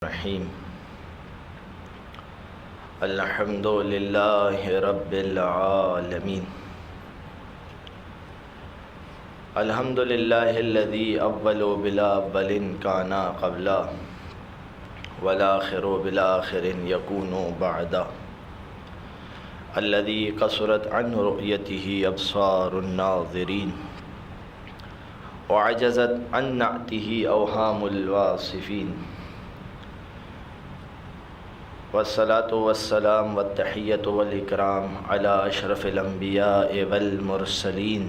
الرحیم الحمد للہ رب العالمین الحمد للہ الذی اول بلا اول کان قبلا والآخر بالآخر یکون بعدا الذی قصرت عن رؤیتہ ابصار الناظرین وعجزت عن نعتہ اوہام الواصفین والصلاة والسلام والتحیۃ والاکرام علی اشرف الانبیاء والمرسلین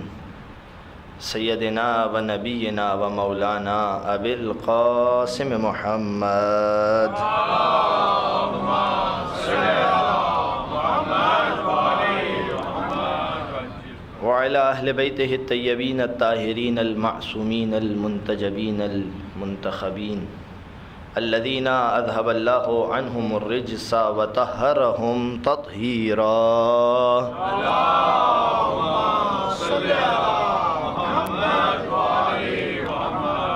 سیدنا و نبینا و مولانا ابی القاسم محمد وعلی اہل بیتہ الطیبین الطاہرین المعصومین المنتجبین المنتخبین الذین اذهب اللہ عنہم الرجس وطہرہم تطہیرا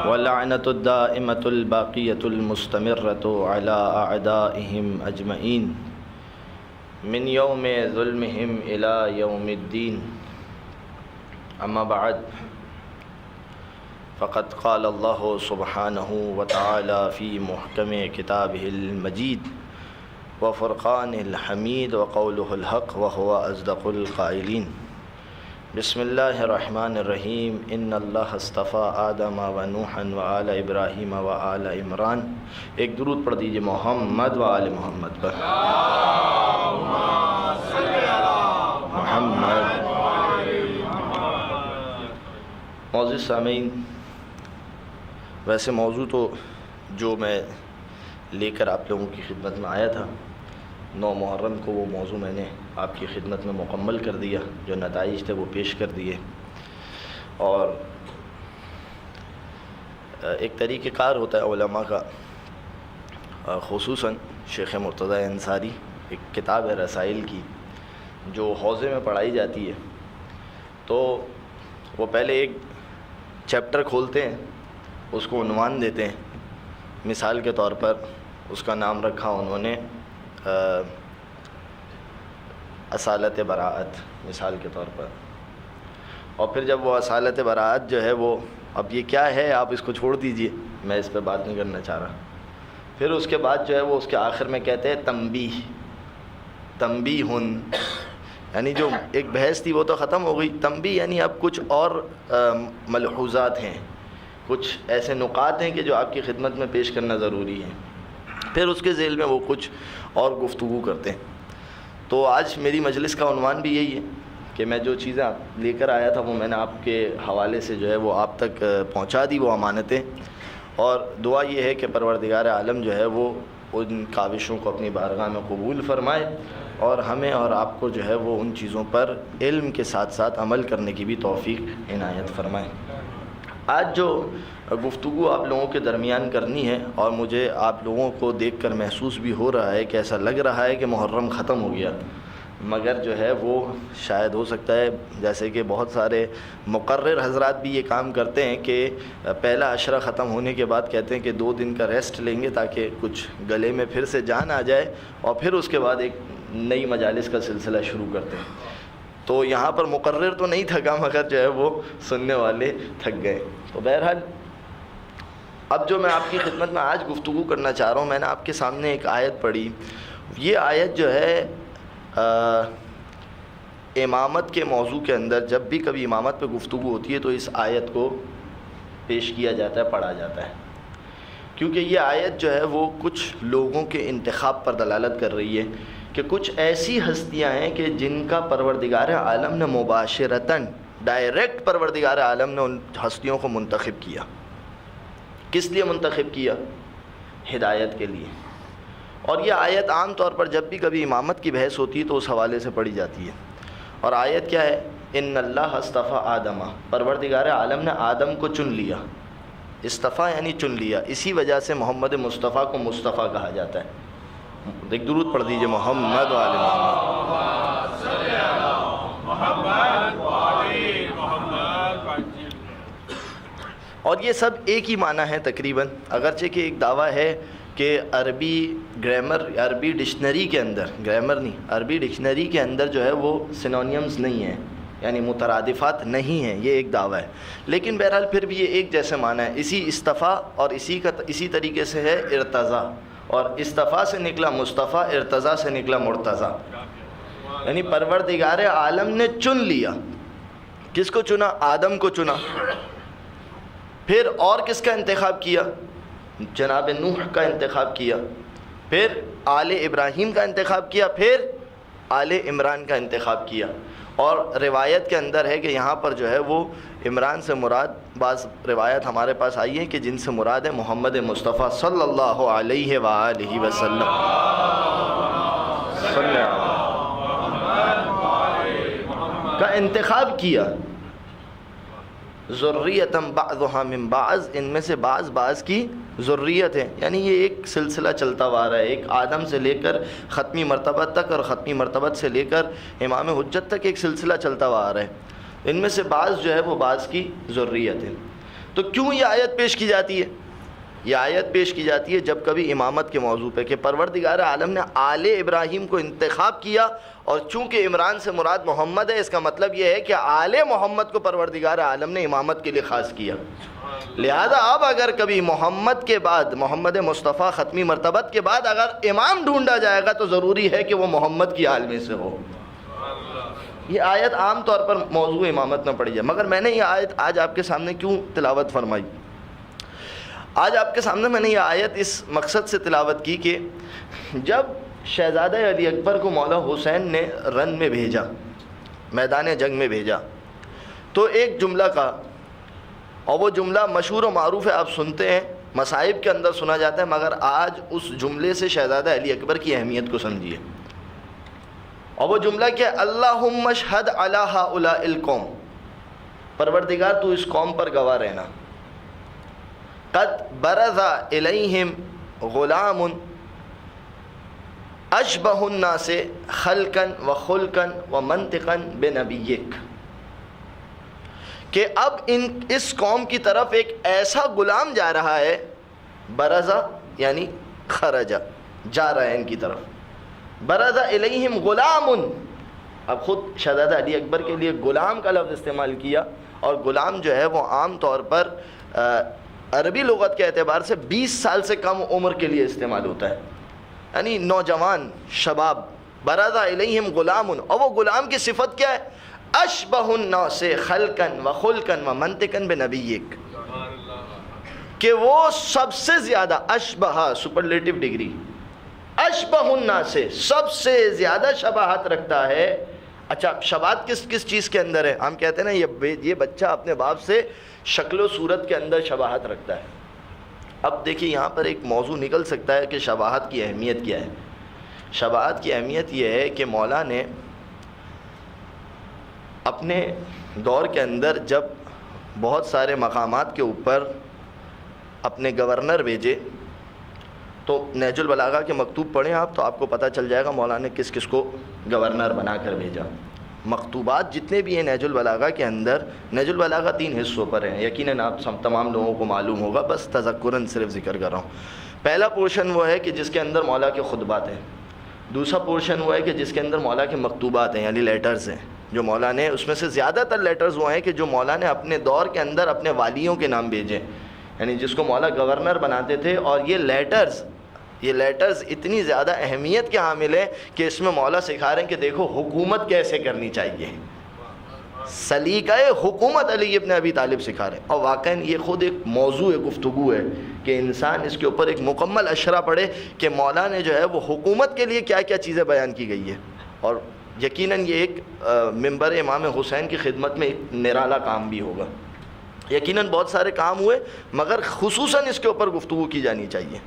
واللعنۃ الدائمۃ الباقیۃ المستمرۃ علی اعدائہم اجمعین من یوم ظلمہم الی یوم الدین اما بعد فقد قال اللہ سبحانہ وتعالی فی محکم کتابہ المجید وفرقان الحمید وقولہ الحق وہو اصدق القائلین بسم اللہ الرحمن الرحیم ان اللہ اصطفیٰ آدم ونوحا وآل ابراہیم وآل عمران. ایک درود پڑھ دیجئے محمد وآل محمد پر. محمد. معزز سامعین، ویسے موضوع تو جو میں لے کر آپ لوگوں کی خدمت میں آیا تھا 9 محرم کو، وہ موضوع میں نے آپ کی خدمت میں مکمل کر دیا، جو نتائج تھے وہ پیش کر دیے. اور ایک طریقہ کار ہوتا ہے علماء کا، خصوصاً شیخ مرتضیٰ انصاری، ایک کتاب ہے رسائل کی جو حوزے میں پڑھائی جاتی ہے، تو وہ پہلے ایک چیپٹر کھولتے ہیں، اس کو عنوان دیتے ہیں. مثال کے طور پر اس کا نام رکھا انہوں نے اصالت براعت، مثال کے طور پر. اور پھر جب وہ اصالت براعت جو ہے وہ، اب یہ کیا ہے آپ اس کو چھوڑ دیجئے، میں اس پہ بات نہیں کرنا چاہ رہا. پھر اس کے بعد جو ہے وہ اس کے آخر میں کہتے ہیں تنبیہ، تنبیہن، یعنی جو ایک بحث تھی وہ تو ختم ہو گئی. تنبیہ یعنی اب کچھ اور ملحوظات ہیں، کچھ ایسے نکات ہیں کہ جو آپ کی خدمت میں پیش کرنا ضروری ہے. پھر اس کے ذیل میں وہ کچھ اور گفتگو کرتے ہیں. تو آج میری مجلس کا عنوان بھی یہی ہے کہ میں جو چیزیں لے کر آیا تھا وہ میں نے آپ کے حوالے سے جو ہے وہ آپ تک پہنچا دی، وہ امانتیں. اور دعا یہ ہے کہ پروردگار عالم جو ہے وہ ان کاوشوں کو اپنی بارگاہ میں قبول فرمائے اور ہمیں اور آپ کو جو ہے وہ ان چیزوں پر علم کے ساتھ ساتھ عمل کرنے کی بھی توفیق عنایت فرمائے. آج جو گفتگو آپ لوگوں کے درمیان کرنی ہے، اور مجھے آپ لوگوں کو دیکھ کر محسوس بھی ہو رہا ہے کہ ایسا لگ رہا ہے کہ محرم ختم ہو گیا، مگر جو ہے وہ شاید ہو سکتا ہے، جیسے کہ بہت سارے مقرر حضرات بھی یہ کام کرتے ہیں کہ پہلا عشرہ ختم ہونے کے بعد کہتے ہیں کہ 2 دن کا ریسٹ لیں گے تاکہ کچھ گلے میں پھر سے جان آ جائے، اور پھر اس کے بعد ایک نئی مجالس کا سلسلہ شروع کرتے ہیں. تو یہاں پر مقرر تو نہیں تھکا، مگر جو ہے وہ سننے والے تھک گئے. تو بہرحال اب جو میں آپ کی خدمت میں آج گفتگو کرنا چاہ رہا ہوں، میں نے آپ کے سامنے ایک آیت پڑھی. یہ آیت جو ہے امامت کے موضوع کے اندر جب بھی کبھی امامت پہ گفتگو ہوتی ہے تو اس آیت کو پیش کیا جاتا ہے، پڑھا جاتا ہے، کیونکہ یہ آیت جو ہے وہ کچھ لوگوں کے انتخاب پر دلالت کر رہی ہے کہ کچھ ایسی ہستیاں ہیں کہ جن کا پروردگار عالم نے مباشرتاً، ڈائریکٹ پروردگار عالم نے ان ہستیوں کو منتخب کیا. کس لیے منتخب کیا؟ ہدایت کے لیے. اور یہ آیت عام طور پر جب بھی کبھی امامت کی بحث ہوتی ہے تو اس حوالے سے پڑھی جاتی ہے. اور آیت کیا ہے؟ ان اللہ اصطفیٰ آدم، پروردگار عالم نے آدم کو چن لیا. اصطفیٰ یعنی چن لیا، اسی وجہ سے محمد مصطفیٰ کو مصطفیٰ کہا جاتا ہے. ایک درود پڑھ دیجئے محمد و آل محمد. اور یہ سب ایک ہی معنی ہے تقریباً، اگرچہ کہ ایک دعویٰ ہے کہ عربی گرامر، عربی ڈکشنری کے اندر، گرامر نہیں، عربی ڈکشنری کے اندر جو ہے وہ سینونیمز نہیں ہیں، یعنی مترادفات نہیں ہیں، یہ ایک دعویٰ ہے. لیکن بہرحال پھر بھی یہ ایک جیسے معنی ہے. اسی اصطفیٰ اور اسی طریقے سے ہے ارتضیٰ، اور اصطفیٰ سے نکلا مصطفیٰ، ارتضیٰ سے نکلا مرتضیٰ. یعنی پروردگار عالم نے چن لیا. کس کو چنا؟ آدم کو چنا. پھر اور کس کا انتخاب کیا؟ جناب نوح کا انتخاب کیا. پھر آل ابراہیم کا انتخاب کیا. پھر آل عمران کا انتخاب کیا. اور روایت کے اندر ہے کہ یہاں پر جو ہے وہ عمران سے مراد، بعض روایت ہمارے پاس آئی ہیں کہ جن سے مراد ہے محمد مصطفیٰ صلی اللہ علیہ وآلہ وسلم کا انتخاب کیا. ذریۃ بعضھا من بعض، ان میں سے بعض کی ذریت ہے. یعنی یہ ایک سلسلہ چلتا ہوا رہا ہے، ایک آدم سے لے کر ختمی مرتبہ تک، اور ختمی مرتبہ سے لے کر امام حجت تک ایک سلسلہ چلتا ہوا آ رہا ہے. ان میں سے بعض جو ہے وہ بعض کی ذریت ہے. تو کیوں یہ آیت پیش کی جاتی ہے؟ یہ آیت پیش کی جاتی ہے جب کبھی امامت کے موضوع پہ کہ پروردگار عالم نے آل ابراہیم کو انتخاب کیا، اور چونکہ عمران سے مراد محمد ہے، اس کا مطلب یہ ہے کہ آل محمد کو پروردگار عالم نے امامت کے لیے خاص کیا. لہذا اب اگر کبھی محمد کے بعد، محمد مصطفیٰ ختمی مرتبت کے بعد اگر امام ڈھونڈا جائے گا تو ضروری ہے کہ وہ محمد کی آل میں سے ہو. یہ آیت عام طور پر موضوع امامت نہ پڑھی جائے، مگر میں نے یہ آیت آج آپ کے سامنے کیوں تلاوت فرمائی؟ آج آپ کے سامنے میں نے یہ آیت اس مقصد سے تلاوت کی کہ جب شہزادہ علی اکبر کو مولا حسین نے رن میں بھیجا، میدان جنگ میں بھیجا، تو ایک جملہ کہا، اور وہ جملہ مشہور و معروف ہے، آپ سنتے ہیں، مصائب کے اندر سنا جاتا ہے، مگر آج اس جملے سے شہزادہ علی اکبر کی اہمیت کو سمجھیے. اور وہ جملہ کہ اللہم اشہد علی ہؤلاء القوم، پروردگار تو اس قوم پر گواہ رہنا. قد برز الیہم غلام اشبہ الناس خلقا وخلقا ومنطقا بنبیک، کہ اب اس قوم کی طرف ایک ایسا غلام جا رہا ہے. برزا یعنی خرجا، جا رہا ہے ان کی طرف. برز الیہم غلام، اب خود شہزادہ علی اکبر کے لیے غلام کا لفظ استعمال کیا، اور غلام جو ہے وہ عام طور پر عربی لغت کے اعتبار سے 20 سال سے کم عمر کے لیے استعمال ہوتا ہے، یعنی نوجوان، شباب. برز الیہم غلام، اور وہ غلام کی صفت کیا ہے؟ اشبہ الناس خلقا وخلقا ومنطقا بنبیک، کہ وہ سب سے زیادہ، اشبہ سپرلیٹو ڈگری، اشبہ الناس سب سے زیادہ شباہت رکھتا ہے. اچھا، شباہت کس چیز کے اندر ہے؟ ہم کہتے ہیں نا یہ بچہ اپنے باپ سے شکل و صورت کے اندر شباہت رکھتا ہے. اب دیکھیے یہاں پر ایک موضوع نکل سکتا ہے کہ شباہت کی اہمیت کیا ہے. شباہت کی اہمیت یہ ہے کہ مولا نے اپنے دور کے اندر جب بہت سارے مقامات کے اوپر اپنے گورنر بھیجے، تو نہج البلاغہ کے مکتوب پڑھیں آپ تو آپ کو پتہ چل جائے گا مولا نے کس کس کو گورنر بنا کر بھیجا. مکتوبات جتنے بھی ہیں نہج البلاغہ کے اندر، نہج البلاغہ 3 حصوں پر ہیں، یقیناً آپ تمام لوگوں کو معلوم ہوگا، بس تذکراً صرف ذکر کر رہا ہوں. پہلا پورشن وہ ہے کہ جس کے اندر مولا کے خطبات ہیں. دوسرا پورشن وہ ہے کہ جس کے اندر مولا کے مکتوبات ہیں، یعنی لیٹرز ہیں جو مولا نے، اس میں سے زیادہ تر لیٹرز وہ ہیں کہ جو مولا نے اپنے دور کے اندر اپنے والیوں کے نام بھیجے، یعنی جس کو مولا گورنر بناتے تھے. اور یہ لیٹرز اتنی زیادہ اہمیت کے حامل ہیں کہ اس میں مولا سکھا رہے ہیں کہ دیکھو حکومت کیسے کرنی چاہیے. سلیقہ حکومت علی ابن ابی طالب سکھا رہے ہیں. اور واقعاً یہ خود ایک موضوع گفتگو ہے کہ انسان اس کے اوپر ایک مکمل اشرہ پڑھے کہ مولا نے جو ہے وہ حکومت کے لیے کیا کیا چیزیں بیان کی گئی ہے. اور یقیناً یہ ایک منبر امام حسین کی خدمت میں ایک نرالا کام بھی ہوگا. یقیناً بہت سارے کام ہوئے مگر خصوصاً اس کے اوپر گفتگو کی جانی چاہیے.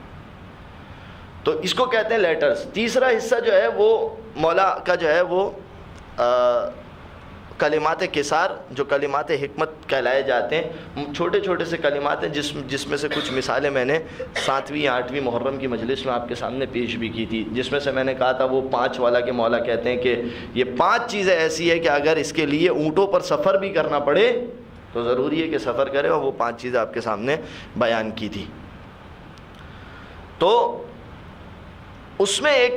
تو اس کو کہتے ہیں لیٹرز. تیسرا حصہ جو ہے وہ مولا کا جو ہے وہ کلمات کثار، جو کلمات حکمت کہلائے جاتے ہیں، چھوٹے چھوٹے سے کلمات ہیں جس میں سے کچھ مثالیں میں نے 7ویں یا 8ویں محرم کی مجلس میں آپ کے سامنے پیش بھی کی تھی، جس میں سے میں نے کہا تھا وہ 5 والا کہ مولا کہتے ہیں کہ یہ 5 چیزیں ایسی ہے کہ اگر اس کے لیے اونٹوں پر سفر بھی کرنا پڑے تو ضروری ہے کہ سفر کرے، اور وہ 5 چیزیں آپ کے سامنے بیان کی تھی. تو اس میں ایک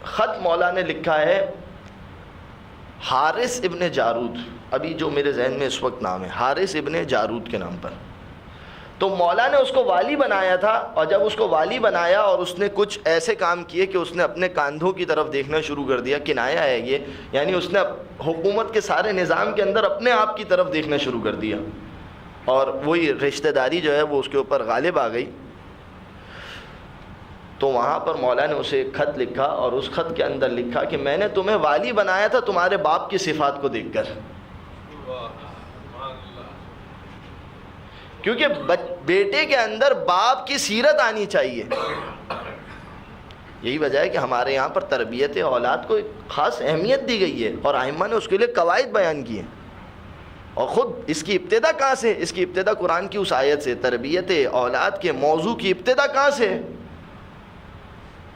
خط مولا نے لکھا ہے حارث ابن جارود، ابھی جو میرے ذہن میں اس وقت نام ہے حارث ابن جارود کے نام پر. تو مولا نے اس کو والی بنایا تھا، اور جب اس کو والی بنایا اور اس نے کچھ ایسے کام کیے کہ اس نے اپنے کاندھوں کی طرف دیکھنا شروع کر دیا. کنایا ہے یہ، یعنی اس نے حکومت کے سارے نظام کے اندر اپنے آپ کی طرف دیکھنا شروع کر دیا، اور وہی رشتہ داری جو ہے وہ اس کے اوپر غالب آ گئی. تو وہاں پر مولا نے اسے ایک خط لکھا، اور اس خط کے اندر لکھا کہ میں نے تمہیں والی بنایا تھا تمہارے باپ کی صفات کو دیکھ کر، کیونکہ بیٹے کے اندر باپ کی سیرت آنی چاہیے. یہی وجہ ہے کہ ہمارے یہاں پر تربیت اولاد کو ایک خاص اہمیت دی گئی ہے، اور ائمہ نے اس کے لیے قواعد بیان کیے. اور خود اس کی ابتدا کہاں سے؟ اس کی ابتدا قرآن کی اس آیت سے. تربیت اولاد کے موضوع کی ابتدا کہاں سے؟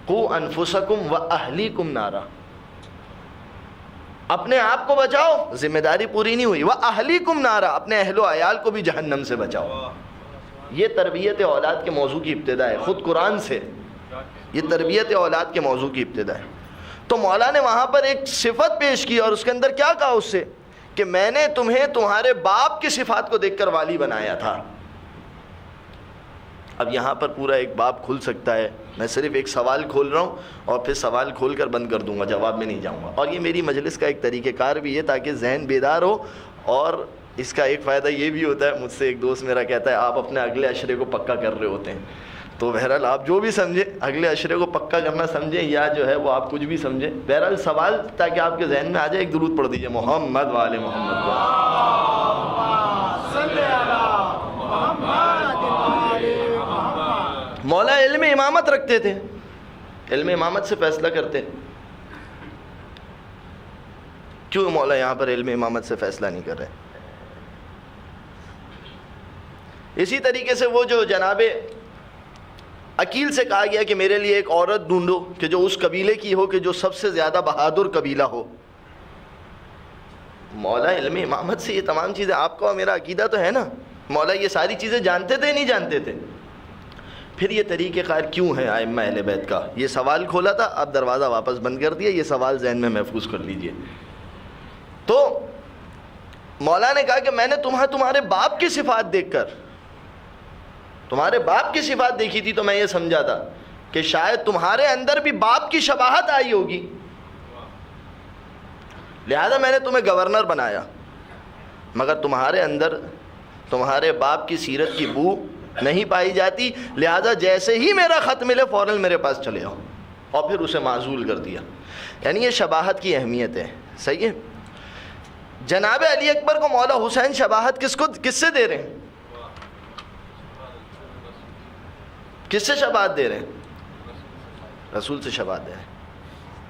قُوْ أَنفُسَكُمْ وَأَهْلِيكُمْ نَارًا، اپنے آپ کو بچاؤ، ذمہ داری پوری نہیں ہوئی. وَأَهْلِيكُمْ نَارًا، اپنے اہل و عیال کو بھی جہنم سے بچاؤ. یہ تربیت اولاد کے موضوع کی ابتدا ہے، خود قرآن سے یہ تربیت اولاد کے موضوع کی ابتدا ہے. تو مولا نے وہاں پر ایک صفت پیش کی، اور اس کے اندر کیا کہا اس سے کہ میں نے تمہیں تمہارے باپ کی صفات کو دیکھ کر والی بنایا تھا. اب یہاں پر پورا ایک باب کھل سکتا ہے، میں صرف ایک سوال کھول رہا ہوں اور پھر سوال کھول کر بند کر دوں گا، جواب میں نہیں جاؤں گا. اور یہ میری مجلس کا ایک طریقہ کار بھی ہے تاکہ ذہن بیدار ہو. اور اس کا ایک فائدہ یہ بھی ہوتا ہے، مجھ سے ایک دوست میرا کہتا ہے آپ اپنے اگلے عشرے کو پکا کر رہے ہوتے ہیں. تو بہرحال آپ جو بھی سمجھیں، اگلے عشرے کو پکا کرنا سمجھیں یا جو ہے وہ آپ کچھ بھی سمجھیں، بہرحال سوال تاکہ آپ کے ذہن میں آ جائے. ایک درود پڑھ دیجئے محمد وآل محمد. مولا علم امامت رکھتے تھے، علم امامت سے فیصلہ کرتے. کیوں مولا یہاں پر علم امامت سے فیصلہ نہیں کر رہے؟ اسی طریقے سے وہ جو جناب عقیل سے کہا گیا کہ میرے لیے ایک عورت ڈھونڈو کہ جو اس قبیلے کی ہو کہ جو سب سے زیادہ بہادر قبیلہ ہو. مولا علم امامت سے یہ تمام چیزیں، آپ کا اور میرا عقیدہ تو ہے نا، مولا یہ ساری چیزیں جانتے تھے نہیں جانتے تھے؟ پھر یہ طریقہ کار کیوں ہے ائمہ اہل بیت کا؟ یہ سوال کھولا تھا، اب دروازہ واپس بند کر دیا. یہ سوال ذہن میں محفوظ کر لیجئے. تو مولا نے کہا کہ میں نے تمہارے باپ کی صفات دیکھ کر، تمہارے باپ کی صفات دیکھی تھی تو میں یہ سمجھا تھا کہ شاید تمہارے اندر بھی باپ کی شباہت آئی ہوگی، لہذا میں نے تمہیں گورنر بنایا. مگر تمہارے اندر تمہارے باپ کی سیرت کی بو نہیں پائی جاتی، لہذا جیسے ہی میرا خط ملے فوراً میرے پاس چلے آؤ. اور پھر اسے معزول کر دیا. یعنی یہ شباہت کی اہمیت ہے. صحیح ہے. جناب علی اکبر کو مولا حسین شباہت کس سے دے رہے ہیں؟ کس سے شباہت دے رہے ہیں؟ رسول سے شباہت دے رہے ہیں.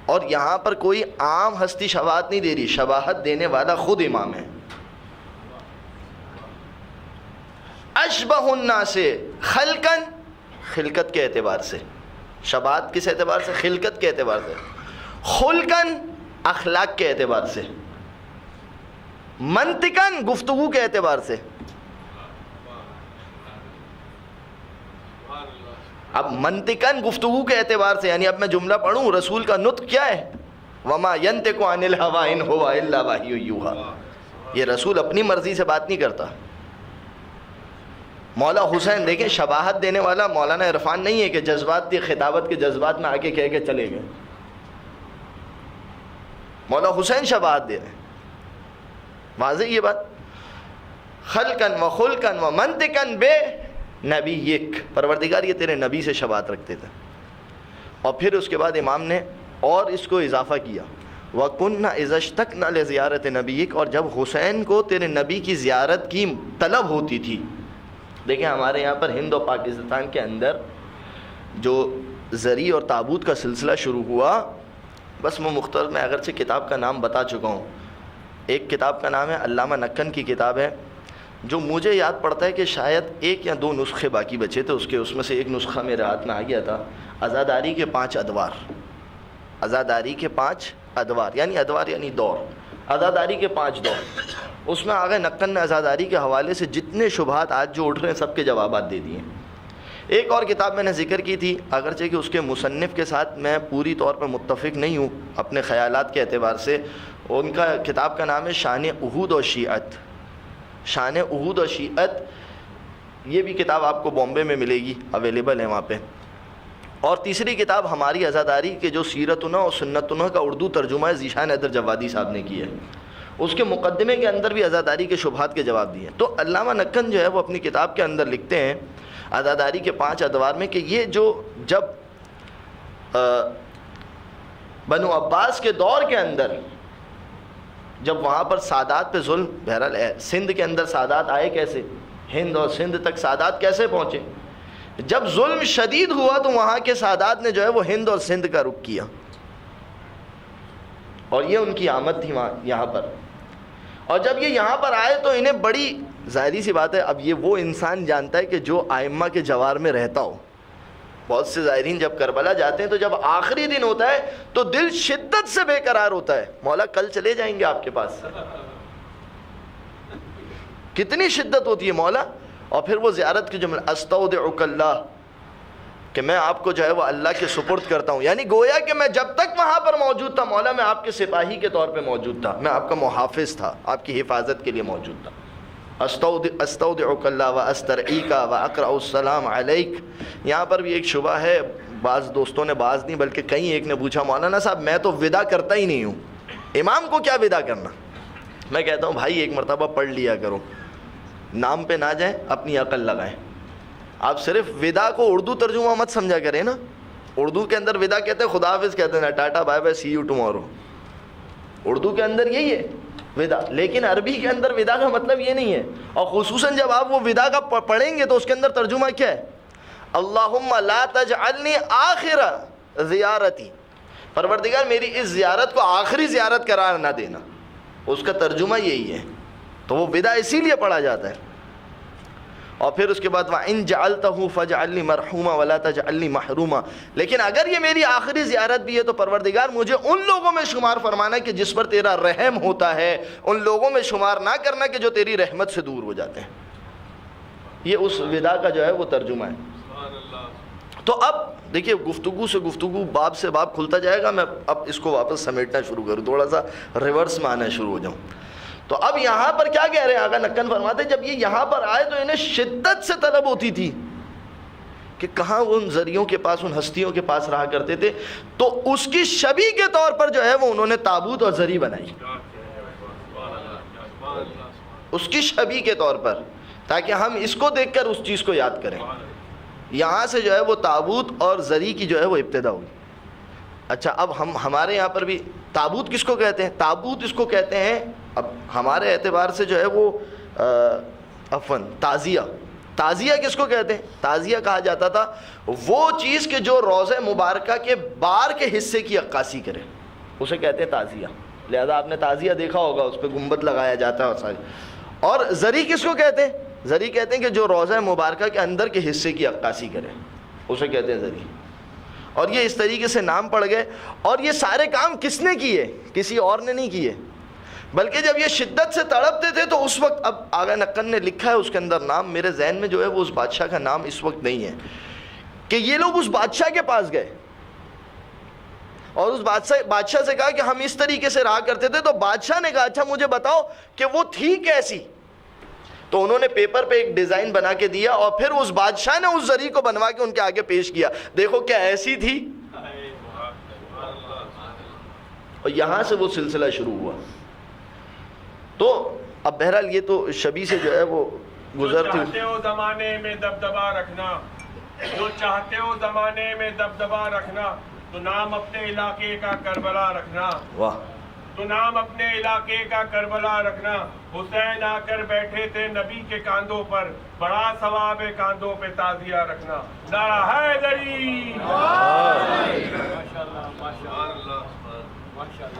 اور یہاں پر کوئی عام ہستی شباہت نہیں دے رہی، شباہت دینے والا خود امام ہے. اشبہ الناس خلقاً، خلقت کے اعتبار سے. شباہت کس اعتبار سے؟ خلقت کے اعتبار سے. خلقاً، اخلاق کے اعتبار سے. منطقاً، گفتگو کے اعتبار سے. اب منطقاً گفتگو کے اعتبار سے، یعنی اب میں جملہ پڑھوں، رسول کا نطق کیا ہے؟ وما ينطق عن الهوى ان هو الا وحی یوحی. یہ رسول اپنی مرضی سے بات نہیں کرتا. مولا حسین دیکھیں، شباہت دینے والا مولانا عرفان نہیں ہے کہ جذبات کی خطابت کے جذبات میں آگے کہہ کے چلے گئے. مولا حسین شباہت دے رہے ہیں. واضح یہ بات. خلقاً و خلقاً و منطقاً بے نبیک، پروردگار یہ تیرے نبی سے شباہت رکھتے تھے. اور پھر اس کے بعد امام نے اور اس کو اضافہ کیا، وَكُنَّا إِذَا اشْتَقْنَا لِزِيَارَةِ نَبِيِّكَ، اور جب حسین کو تیرے نبی کی زیارت کی طلب ہوتی تھی. دیکھیں ہمارے یہاں پر ہند اور پاکستان کے اندر جو زری اور تابوت کا سلسلہ شروع ہوا، بس میں مختصر میں اگرچہ کتاب کا نام بتا چکا ہوں. ایک کتاب کا نام ہے علامہ نکن کی کتاب ہے، جو مجھے یاد پڑتا ہے کہ شاید 1 یا 2 نسخے باقی بچے تھے اس میں سے ایک نسخہ میرے ہاتھ میں آ گیا تھا. عزاداری کے 5 ادوار. عزاداری کے 5 ادوار یعنی دور. عزاداری کے 5 دور. اس میں آگے نکن نے عزاداری کے حوالے سے جتنے شبہات آج جو اٹھ رہے ہیں سب کے جوابات دے دیے. ایک اور کتاب میں نے ذکر کی تھی، اگرچہ کہ اس کے مصنف کے ساتھ میں پوری طور پر متفق نہیں ہوں اپنے خیالات کے اعتبار سے، ان کا کتاب کا نام ہے شان احود و شیعت. شان احود و شیعت، یہ بھی کتاب آپ کو بامبے میں ملے گی، اویلیبل ہے وہاں پہ. اور تیسری کتاب ہماری عزاداری کے جو سیرتنا اور سنتنا کا اردو ترجمہ ہے ذیشان حیدر جوادی صاحب نے کی ہے، اس کے مقدمے کے اندر بھی عزاداری کے شبہات کے جواب دیے. تو علامہ نکن جو ہے وہ اپنی کتاب کے اندر لکھتے ہیں عزاداری کے 5 ادوار میں کہ یہ جو جب بنو عباس کے دور کے اندر جب وہاں پر سادات پہ ظلم، بہرحال سندھ کے اندر سادات آئے کیسے، ہند اور سندھ تک سادات کیسے پہنچے، جب ظلم شدید ہوا تو وہاں کے سادات نے جو ہے وہ ہند اور سندھ کا رخ کیا، اور یہ ان کی آمد تھی وہاں یہاں پر. اور جب یہ یہاں پر آئے تو انہیں بڑی ظاہری سی بات ہے، اب یہ وہ انسان جانتا ہے کہ جو ائمہ کے جوار میں رہتا ہو. بہت سے زائرین جب کربلا جاتے ہیں تو جب آخری دن ہوتا ہے تو دل شدت سے بے قرار ہوتا ہے، مولا کل چلے جائیں گے آپ کے پاس. کتنی شدت ہوتی ہے مولا. اور پھر وہ زیارت کی جملہ استودعک اللہ، کہ میں آپ کو جو ہے وہ اللہ کے سپرد کرتا ہوں، یعنی گویا کہ میں جب تک وہاں پر موجود تھا مولا میں آپ کے سپاہی کے طور پہ موجود تھا، میں آپ کا محافظ تھا، آپ کی حفاظت کے لیے موجود تھا. استودعک اللہ واسترعیک واقرأ السلام علیک. یہاں پر بھی ایک شبہ ہے، بعض دوستوں نے، بعض نہیں بلکہ کئی ایک نے پوچھا مولانا صاحب میں تو ودا کرتا ہی نہیں ہوں، امام کو کیا ودا کرنا. میں کہتا ہوں بھائی ایک مرتبہ پڑھ لیا کرو، نام پہ نہ جائیں، اپنی عقل لگائیں. آپ صرف ودا کو اردو ترجمہ مت سمجھا کریں نا. اردو کے اندر ودا کہتے ہیں خدا حافظ کہتے ہیں نا، tata bye bye see you tomorrow, Urdu کے اندر یہی ہے ودا. لیکن عربی کے اندر ودا کا مطلب یہ نہیں ہے. اور خصوصاً جب آپ وہ ودا کا پڑھیں گے تو اس کے اندر ترجمہ کیا ہے، اللہم لا تجعلنی آخر زیارتی، پروردگار میری اس زیارت کو آخری زیارت قرار نہ دینا. اس کا ترجمہ یہی ہے. تو وہ ودا اسی لیے پڑھا جاتا ہے. اور پھر اس کے بعد وَإِن جَعَلْتَهُ فَاجْعَلْنِي مَرْحُومًا وَلَا تَجْعَلْنِي مَحْرُومًا، لیکن اگر یہ میری آخری زیارت بھی ہے تو پروردگار مجھے ان لوگوں میں شمار فرمانا کہ جس پر تیرا رحم ہوتا ہے، ان لوگوں میں شمار نہ کرنا کہ جو تیری رحمت سے دور ہو جاتے ہیں. یہ اس ودا کا جو ہے وہ ترجمہ ہے. تو اب دیکھیے گفتگو سے گفتگو، باب سے باب کھلتا جائے گا. میں اب اس کو واپس سمیٹنا شروع کروں، تھوڑا سا ریورس میں آنا شروع ہو جاؤں. تو اب یہاں پر کیا کہہ رہے ہیں آقا نکن فرماتے ہیں جب یہ یہاں پر آئے تو انہیں شدت سے طلب ہوتی تھی کہ کہاں وہ ان ذریوں کے پاس، ان ہستیوں کے پاس رہا کرتے تھے. تو اس کی شبیہ کے طور پر جو ہے وہ انہوں نے تابوت اور ذری بنائی، اس کی شبیہ کے طور پر، تاکہ ہم اس کو دیکھ کر اس چیز کو یاد کریں. یہاں سے جو ہے وہ تابوت اور ذری کی جو ہے وہ ابتدا ہوئی. اچھا اب ہمارے یہاں پر بھی تابوت کس کو کہتے ہیں؟ تابوت اس کو کہتے ہیں اب ہمارے اعتبار سے جو ہے وہ تعزیہ. تعزیہ کس کو کہتے ہیں؟ تعزیہ کہا جاتا تھا وہ چیز کہ جو روضہ مبارکہ کے بار کے حصے کی عکاسی کرے، اسے کہتے ہیں تعزیہ. لہذا آپ نے تعزیہ دیکھا ہوگا، اس پہ گنبد لگایا جاتا ہے اور ساری. اور ذری کس کو کہتے ہیں؟ ذری کہتے ہیں کہ جو روضہ مبارکہ کے اندر کے حصے کی عکاسی کرے، اسے کہتے ہیں ذری. اور یہ اس طریقے سے نام پڑ گئے. اور یہ سارے کام کس نے کیے؟ کسی اور نے نہیں کیے، بلکہ جب یہ شدت سے تڑپتے تھے تو اس وقت، اب آغا نکن نے لکھا ہے اس کے اندر نام، میرے ذہن میں جو ہے وہ اس بادشاہ کا نام اس وقت نہیں ہے، کہ یہ لوگ اس بادشاہ کے پاس گئے اور اس بادشاہ سے کہا کہ ہم اس طریقے سے رہا کرتے تھے. تو بادشاہ نے کہا اچھا مجھے بتاؤ کہ وہ تھی کیسی. تو انہوں نے پیپر پہ ایک ڈیزائن بنا کے دیا اور پھر اس بادشاہ نے اس ذری کو بنوا کے ان کے آگے پیش کیا، دیکھو کیا ایسی تھی. اور یہاں سے وہ سلسلہ شروع ہوا. تو اب بہرحال یہ تو شبی سے جو ہے وہ گزر تھی. چاہتے ہو زمانے میں دبدبا رکھنا، جو چاہتے ہو زمانے میں دبدبا رکھنا، تو نام اپنے علاقے کا کربلا رکھنا. واہ. تو نام اپنے علاقے کا کربلا رکھنا. حسین آ کر بیٹھے تھے نبی کے کاندھوں پر، بڑا ثواب ہے کاندھوں پہ تعزیہ رکھنا. نعرہ حیدری.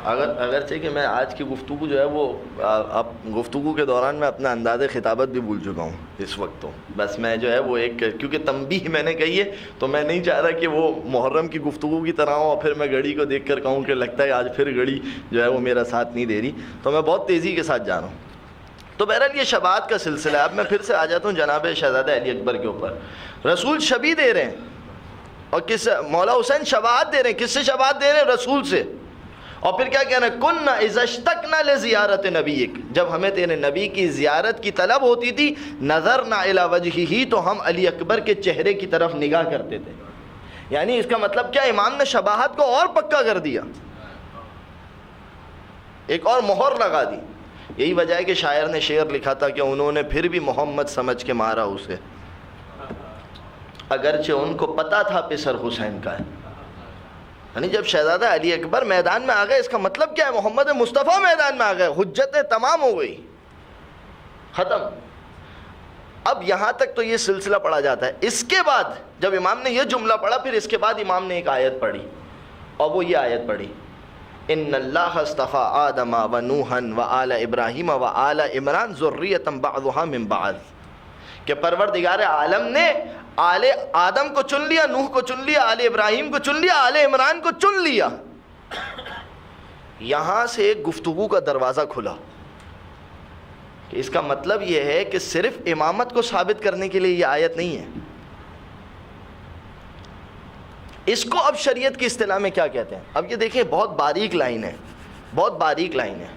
اگرچہ کہ میں آج کی گفتگو جو ہے وہ اب گفتگو کے دوران میں اپنا انداز خطابت بھی بھول چکا ہوں اس وقت. تو بس میں جو ہے وہ ایک، کیونکہ تنبیہ میں نے کہی ہے تو میں نہیں چاہ رہا کہ وہ محرم کی گفتگو کی طرح ہوں اور پھر میں گھڑی کو دیکھ کر کہوں کہ لگتا ہے آج پھر گھڑی جو ہے وہ میرا ساتھ نہیں دے رہی. تو میں بہت تیزی کے ساتھ جا رہا ہوں. تو بہرحال یہ شباہت کا سلسلہ ہے. اب میں پھر سے آ جاتا ہوں جناب شہزادہ علی اکبر کے اوپر. رسول شبیہ دے رہے ہیں اور کس مولا حسین شباہت دے رہے ہیں. کس سے شباہت دے رہے ہیں؟ رسول سے. اور پھر کیا کہنا ہے؟ کن اذا اشتقنا لزیارت نبیک، جب ہمیں تیرے نبی کی زیارت کی طلب ہوتی تھی، نظرنا الی وجہہ، تو ہم علی اکبر کے چہرے کی طرف نگاہ کرتے تھے. یعنی اس کا مطلب کیا؟ امام نے شباہت کو اور پکا کر دیا، ایک اور مہر لگا دی. یہی وجہ ہے کہ شاعر نے شعر لکھا تھا کہ انہوں نے پھر بھی محمد سمجھ کے مارا اسے، اگرچہ ان کو پتا تھا پسر حسین کا ہے. یعنی جب شہزادہ علی اکبر میدان میں آ گئے، اس کا مطلب کیا ہے؟ محمد مصطفیٰ میدان میں آ گئے، حجتیں تمام ہو گئی، ختم. اب یہاں تک تو یہ سلسلہ پڑھا جاتا ہے. اس کے بعد جب امام نے یہ جملہ پڑھا، پھر اس کے بعد امام نے ایک آیت پڑھی، اور وہ یہ آیت پڑھی، ان اللہ اصطفى آدم و نوحا و آل ابراہیم و آل عمران ذریۃ بعضها من بعض، کہ پروردگار عالم نے آل آدم کو چن لیا، نوح کو چن لیا، آل ابراہیم کو چن لیا، آل عمران کو چن لیا. یہاں سے ایک گفتگو کا دروازہ کھلا کہ اس کا مطلب یہ ہے کہ صرف امامت کو ثابت کرنے کے لیے یہ آیت نہیں ہے. اس کو اب شریعت کی اصطلاح میں کیا کہتے ہیں؟ اب یہ دیکھیں، بہت باریک لائن ہے، بہت باریک لائن ہے.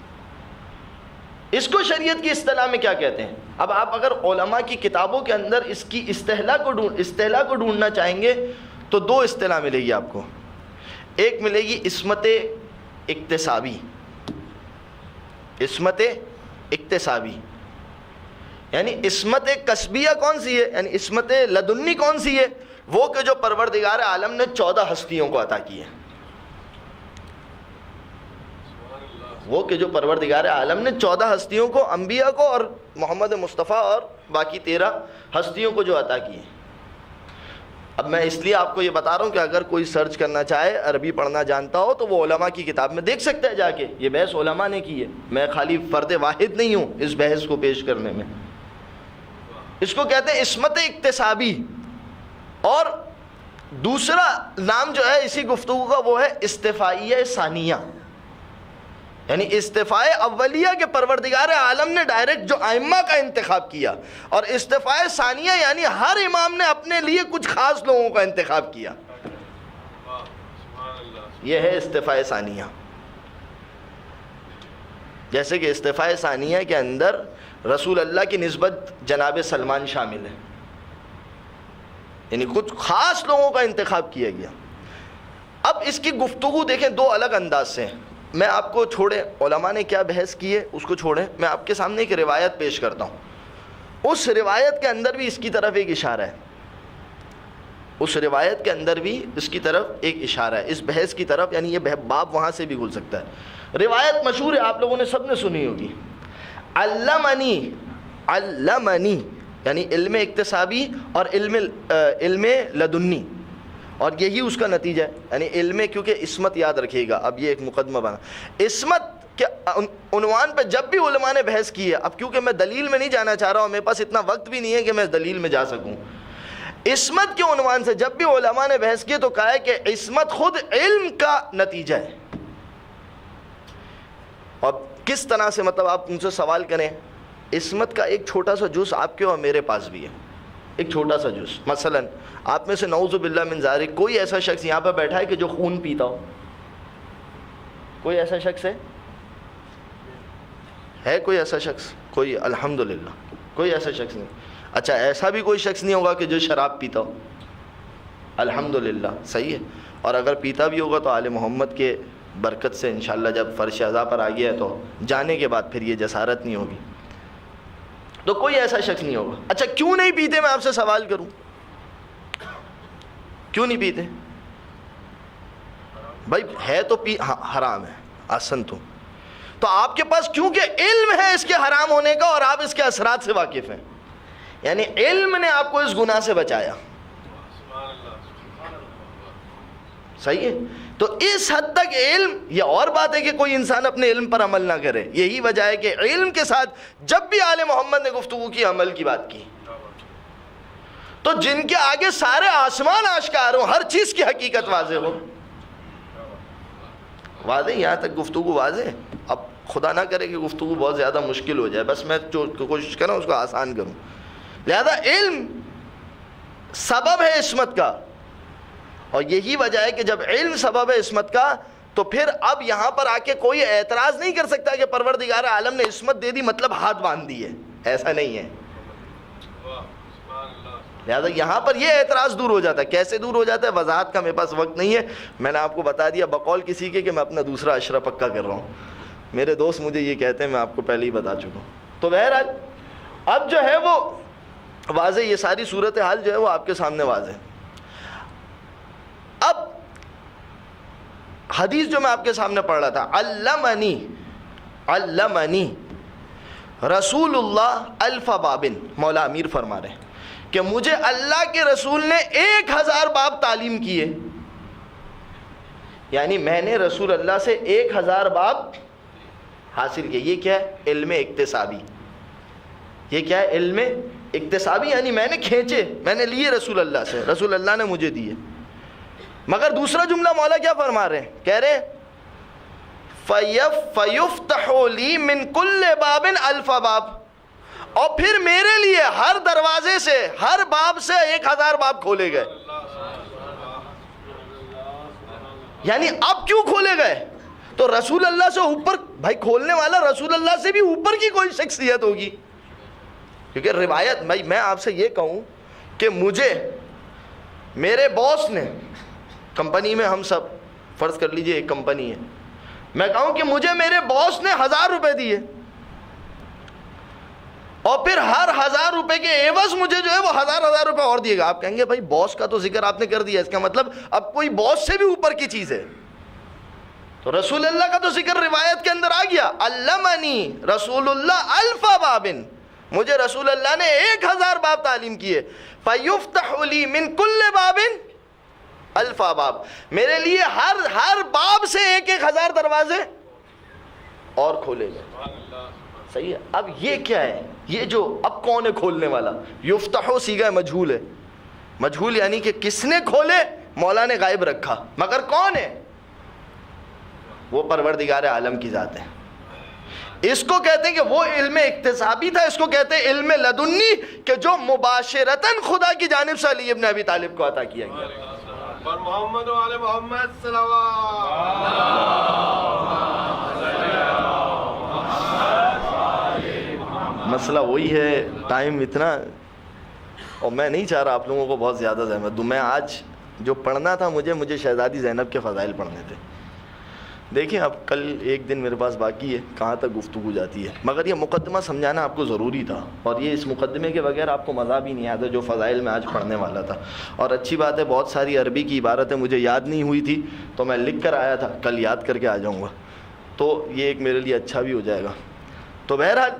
اس کو شریعت کی اصطلاح میں کیا کہتے ہیں؟ اب آپ اگر علماء کی کتابوں کے اندر اس کی اصطلاح کو ڈھونڈنا چاہیں گے تو دو اصطلاح ملے گی آپ کو. ایک ملے گی عصمت اکتسابی. عصمت اکتسابی یعنی عصمت کسبیہ کون سی ہے؟ یعنی عصمت لدنی کون سی ہے؟ وہ کہ جو پروردگار عالم نے 14 ہستیوں کو عطا کی ہے. وہ کہ جو پروردگار عالم نے 14 ہستیوں کو، انبیاء کو اور محمد مصطفیٰ اور باقی 13 ہستیوں کو جو عطا کی ہے. اب میں اس لیے آپ کو یہ بتا رہا ہوں کہ اگر کوئی سرچ کرنا چاہے، عربی پڑھنا جانتا ہو، تو وہ علماء کی کتاب میں دیکھ سکتا ہے جا کے. یہ بحث علماء نے کی ہے، میں خالی فرد واحد نہیں ہوں اس بحث کو پیش کرنے میں. اس کو کہتے ہیں عصمت اکتسابی. اور دوسرا نام جو ہے اسی گفتگو کا وہ ہے استفائیہ ثانیہ، یعنی استفائے اولیہ کے پروردگار عالم نے ڈائریکٹ جو ائمہ کا انتخاب کیا، اور استفائے ثانیہ یعنی ہر امام نے اپنے لیے کچھ خاص لوگوں کا انتخاب کیا. یہ ہے استفائے ثانیہ. جیسے کہ استفائے ثانیہ کے اندر رسول اللہ کی نسبت جناب سلمان شامل ہے، یعنی کچھ خاص لوگوں کا انتخاب کیا گیا. اب اس کی گفتگو دیکھیں دو الگ انداز سے. میں آپ کو چھوڑیں علماء نے کیا بحث کی ہے اس کو چھوڑیں، میں آپ کے سامنے ایک روایت پیش کرتا ہوں. اس روایت کے اندر بھی اس کی طرف ایک اشارہ ہے، اس روایت کے اندر بھی اس کی طرف ایک اشارہ ہے، اس بحث کی طرف. یعنی یہ باب وہاں سے بھی کھل سکتا ہے. روایت مشہور ہے، آپ لوگوں نے سب نے سنی ہوگی. علمنی یعنی علم اکتسابی اور علم لدنی، اور یہی اس کا نتیجہ ہے. یعنی علم، کیونکہ عصمت یاد رکھیے گا، اب یہ ایک مقدمہ بنا. عصمت کے عنوان پہ جب بھی علماء نے بحث کی ہے، اب کیونکہ میں دلیل میں نہیں جانا چاہ رہا ہوں، میرے پاس اتنا وقت بھی نہیں ہے کہ میں دلیل میں جا سکوں. عصمت کے عنوان سے جب بھی علماء نے بحث کی تو کہا ہے کہ عصمت خود علم کا نتیجہ ہے. اور کس طرح سے؟ مطلب آپ ان سے سوال کریں، عصمت کا ایک چھوٹا سا جز آپ کے اور میرے پاس بھی ہے، ایک چھوٹا سا جز. مثلا آپ میں سے نعوذ باللہ من ذالک کوئی ایسا شخص یہاں پہ بیٹھا ہے کہ جو خون پیتا ہو؟ کوئی ایسا شخص ہے کوئی ایسا شخص؟ کوئی؟ الحمدللہ کوئی ایسا شخص نہیں. اچھا، ایسا بھی کوئی شخص نہیں ہوگا کہ جو شراب پیتا ہو؟ الحمدللہ صحیح ہے. اور اگر پیتا بھی ہوگا تو آل محمد کے برکت سے انشاءاللہ جب فرش عزا پر آ گیا ہے تو جانے کے بعد پھر یہ جسارت نہیں ہوگی. تو کوئی ایسا شخص نہیں ہوگا. اچھا کیوں نہیں پیتے؟ میں آپ سے سوال کروں، کیوں نہیں پیتے؟ بھائی ہے تو حرام ہے، آسن تو آپ کے پاس کیونکہ علم ہے اس کے حرام ہونے کا اور آپ اس کے اثرات سے واقف ہیں، یعنی علم نے آپ کو اس گناہ سے بچایا. صحیح ہے. تو اس حد تک علم، یہ اور بات ہے کہ کوئی انسان اپنے علم پر عمل نہ کرے. یہی وجہ ہے کہ علم کے ساتھ جب بھی آل محمد نے گفتگو کی، عمل کی بات کی، تو جن کے آگے سارے آسمان آشکار ہو، ہر چیز کی حقیقت واضح ہو. واضح؟ یہاں تک گفتگو واضح. اب خدا نہ کرے کہ گفتگو بہت زیادہ مشکل ہو جائے، بس میں جو کوشش کر رہا ہوں اس کو آسان کروں. لہذا علم سبب ہے عصمت کا، اور یہی وجہ ہے کہ جب علم سبب ہے عصمت کا تو پھر اب یہاں پر آ کے کوئی اعتراض نہیں کر سکتا کہ پروردگار عالم نے عصمت دے دی مطلب ہاتھ باندھ دی ہے، ایسا نہیں ہے. لہذا یہاں پر یہ اعتراض دور ہو جاتا ہے. کیسے دور ہو جاتا ہے؟ وضاحت کا میرے پاس وقت نہیں ہے. میں نے آپ کو بتا دیا بقول کسی کے کہ میں اپنا دوسرا عشرہ پکا کر رہا ہوں. میرے دوست مجھے یہ کہتے ہیں، میں آپ کو پہلے ہی بتا چکا ہوں. تو بہرحال اب جو ہے وہ واضح، یہ ساری صورتحال جو ہے وہ آپ کے سامنے واضح. اب حدیث جو میں آپ کے سامنے پڑھ رہا تھا، علمنی رسول اللہ الف بابن، مولا امیر فرما رہے ہیں کہ مجھے اللہ کے رسول نے 1000 باب تعلیم کیے. یعنی میں نے رسول اللہ سے 1000 باب حاصل کیے. یہ کیا ہے؟ علم اکتسابی. یہ کیا ہے؟ علم اکتسابی، یعنی میں نے کھینچے، میں نے لیے رسول اللہ سے، رسول اللہ نے مجھے دیے. مگر دوسرا جملہ مولا کیا فرما رہے ہیں؟ کہہ رہے فَيُفْتَحُ لِي مِن كُلِّ بَابٍ أَلْفَ باب، اور پھر میرے لیے ہر دروازے سے، ہر باب سے 1000 باب کھولے گئے. یعنی اب کیوں کھولے گئے؟ تو رسول اللہ سے اوپر، بھائی کھولنے والا رسول اللہ سے بھی اوپر کی کوئی شخصیت ہوگی. کیونکہ روایت، میں آپ سے یہ کہوں کہ مجھے میرے باس نے، کمپنی میں ہم سب فرض کر لیجئے ایک کمپنی ہے، میں کہوں کہ مجھے میرے باس نے 1000 روپے دیے اور پھر ہر 1000 روپے کے عوض مجھے جو ہے وہ 1000 روپے اور دیے گا. آپ کہیں گے بھائی باس کا تو ذکر آپ نے کر دیا، اس کا مطلب اب کوئی باس سے بھی اوپر کی چیز ہے. تو رسول اللہ کا تو ذکر روایت کے اندر آ گیا. علمنی رسول اللہ الف بابن، مجھے رسول اللہ نے 1000 باب تعلیم کیے. فَيُفْتَحُ لِي مِن كُلِّ بَابٍ الف باب، میرے لیے ہر باب سے 1000 دروازے اور کھولے گئے. صحیح ہے. اب یہ کیا ہے؟ یہ جو اب کون ہے کھولنے والا؟ یفتح صیغہ مجہول ہے. مجہول یعنی کہ کس نے کھولے؟ مولا نے غائب رکھا. مگر کون ہے؟ وہ پروردگار عالم کی ذات ہے. اس کو کہتے ہیں کہ وہ علم اکتسابی تھا. اس کو کہتے ہیں علم لدنی، کہ جو مباشرتاً خدا کی جانب سے علی ابن ابی طالب کو عطا کیا گیا. پر محمد و آل محمد صلوات. مسئلہ وہی ہے، ٹائم اتنا، اور میں نہیں چاہ رہا آپ لوگوں کو بہت زیادہ زحمت دوں. میں آج جو پڑھنا تھا مجھے شہزادی زینب کے فضائل پڑھنے تھے. دیکھیں اب کل ایک دن میرے پاس باقی ہے، کہاں تک گفتگو جاتی ہے. مگر یہ مقدمہ سمجھانا آپ کو ضروری تھا، اور یہ اس مقدمے کے بغیر آپ کو مزہ بھی نہیں آتا جو فضائل میں آج پڑھنے والا تھا. اور اچھی بات ہے بہت ساری عربی کی عبارتیں مجھے یاد نہیں ہوئی تھی تو میں لکھ کر آیا تھا، کل یاد کر کے آ جاؤں گا، تو یہ ایک میرے لیے اچھا بھی ہو جائے گا. تو بہرحال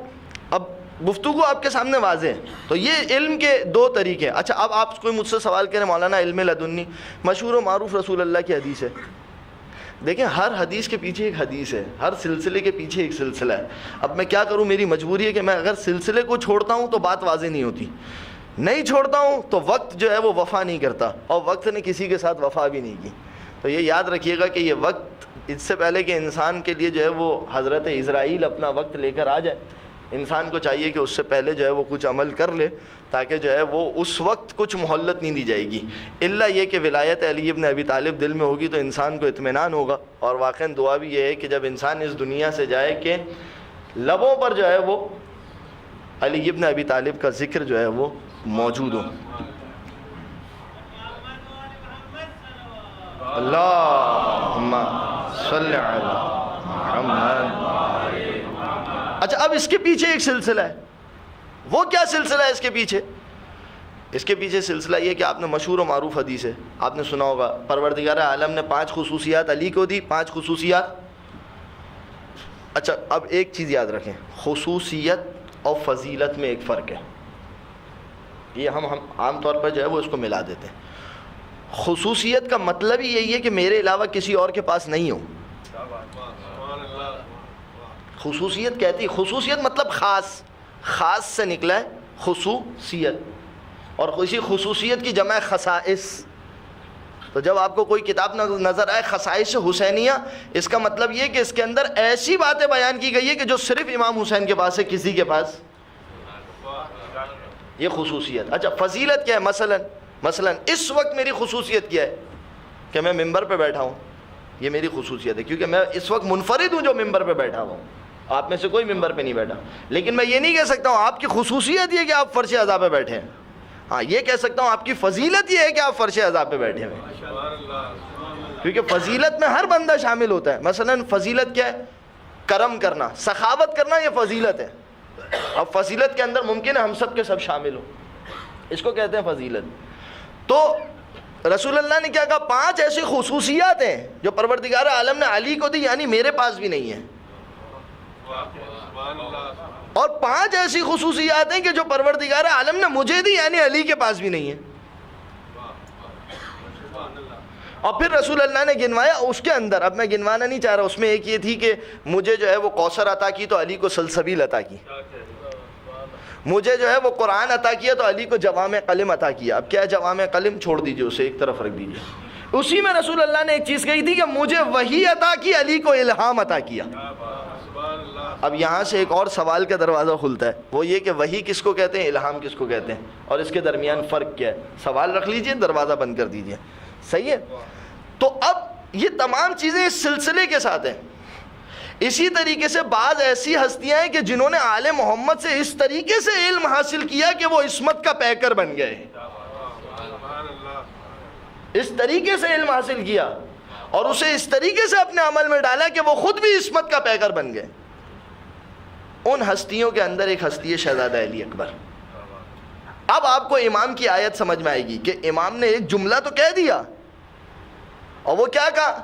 اب گفتگو آپ کے سامنے واضح ہے. تو یہ علم کے 2 طریقے ہیں. اچھا اب آپ کوئی مجھ سے سوال کریں مولانا علم لدنی مشہور و معروف رسول اللہ کی حدیث ہے. دیکھیں ہر حدیث کے پیچھے ایک حدیث ہے، ہر سلسلے کے پیچھے ایک سلسلہ ہے. اب میں کیا کروں، میری مجبوری ہے کہ میں اگر سلسلے کو چھوڑتا ہوں تو بات واضح نہیں ہوتی، نہیں چھوڑتا ہوں تو وقت جو ہے وہ وفا نہیں کرتا، اور وقت نے کسی کے ساتھ وفا بھی نہیں کی. تو یہ یاد رکھیے گا کہ یہ وقت، اس سے پہلے کہ انسان کے لیے جو ہے وہ حضرت اسرائیل اپنا وقت لے کر آ جائے، انسان کو چاہیے کہ اس سے پہلے جو ہے وہ کچھ عمل کر لے، تاکہ جو ہے وہ اس وقت کچھ مہلت نہیں دی جائے گی. الا یہ کہ ولایت علی ابن ابی طالب دل میں ہوگی تو انسان کو اطمینان ہوگا. اور واقعاً دعا بھی یہ ہے کہ جب انسان اس دنیا سے جائے کہ لبوں پر جو ہے وہ علی ابن ابی طالب کا ذکر جو ہے وہ موجود ہو. اللہم صلی علی محمد. اچھا اب اس کے پیچھے ایک سلسلہ ہے. وہ کیا سلسلہ ہے اس کے پیچھے؟ اس کے پیچھے سلسلہ یہ کہ آپ نے مشہور و معروف حدیث ہے، آپ نے سنا ہوگا پروردگار عالم نے 5 خصوصیات علی کو دی. 5 خصوصیات. اچھا اب ایک چیز یاد رکھیں، خصوصیت اور فضیلت میں ایک فرق ہے. یہ ہم عام طور پر جو ہے وہ اس کو ملا دیتے ہیں. خصوصیت کا مطلب ہی یہی ہے کہ میرے علاوہ کسی اور کے پاس نہیں ہو. خصوصیت کہتی، خصوصیت مطلب خاص، خاص سے نکلا ہے خصوصیت، اور اسی خصوصیت کی جمع خصائص. تو جب آپ کو کوئی کتاب نظر آئے خصائص حسینیہ، اس کا مطلب یہ کہ اس کے اندر ایسی باتیں بیان کی گئی ہے کہ جو صرف امام حسین کے پاس ہے، کسی کے پاس یہ خصوصیت۔ اچھا فضیلت کیا ہے؟ مثلا اس وقت میری خصوصیت کیا ہے کہ میں ممبر پہ بیٹھا ہوں، یہ میری خصوصیت ہے کیونکہ میں اس وقت منفرد ہوں جو ممبر پہ بیٹھا ہوں، آپ میں سے کوئی ممبر پہ نہیں بیٹھا۔ لیکن میں یہ نہیں کہہ سکتا ہوں آپ کی خصوصیت یہ کہ آپ فرش عزا پہ بیٹھے ہیں، ہاں یہ کہہ سکتا ہوں آپ کی فضیلت یہ ہے کہ آپ فرش عزا پہ بیٹھے ہوئے، کیونکہ فضیلت میں ہر بندہ شامل ہوتا ہے۔ مثلا فضیلت کیا ہے؟ کرم کرنا، سخاوت کرنا، یہ فضیلت ہے۔ اب فضیلت کے اندر ممکن ہے ہم سب کے سب شامل ہوں، اس کو کہتے ہیں فضیلت۔ تو رسول اللہ نے کیا کہا؟ 5 ایسی خصوصیات ہیں جو پروردگار عالم نے علی کو دی، یعنی میرے پاس بھی نہیں ہے، اور 5 ایسی خصوصیات ہیں کہ جو پروردگار عالم نے مجھے دی، یعنی علی کے پاس بھی نہیں ہے۔ اور پھر رسول اللہ نے گنوایا اس کے اندر، اب میں گنوانا نہیں چاہ رہا، اس میں ایک یہ تھی کہ مجھے جو ہے وہ کوثر عطا کی تو علی کو سلسبیل عطا کی، مجھے جو ہے وہ قرآن عطا کیا تو علی کو جوامع قلم عطا کیا۔ اب کیا ہے جوامع قلم؟ چھوڑ دیجئے اسے، ایک طرف رکھ دیجئے۔ اسی میں رسول اللہ نے ایک چیز کہی تھی کہ مجھے وحی عطا کی، علی کو الہام عطا کیا۔ اب یہاں سے ایک اور سوال کا دروازہ کھلتا ہے، وہ یہ کہ وحی کس کو کہتے ہیں، الہام کس کو کہتے ہیں، اور اس کے درمیان فرق کیا ہے؟ سوال رکھ لیجئے، دروازہ بند کر دیجئے، صحیح ہے؟ تو اب یہ تمام چیزیں اس سلسلے کے ساتھ ہیں۔ اسی طریقے سے بعض ایسی ہستیاں ہیں کہ جنہوں نے آل محمد سے اس طریقے سے علم حاصل کیا کہ وہ عصمت کا پیکر بن گئے، اس طریقے سے علم حاصل کیا اور اسے اس طریقے سے اپنے عمل میں ڈالا کہ وہ خود بھی عصمت کا پیکر بن گئے۔ ان ہستیوں کے اندر ایک ہستی ہے شہزادہ علی اکبر۔ اب آپ کو امام کی آیت سمجھ میں آئے گی کہ امام نے ایک جملہ تو کہہ دیا، اور وہ کیا کہا؟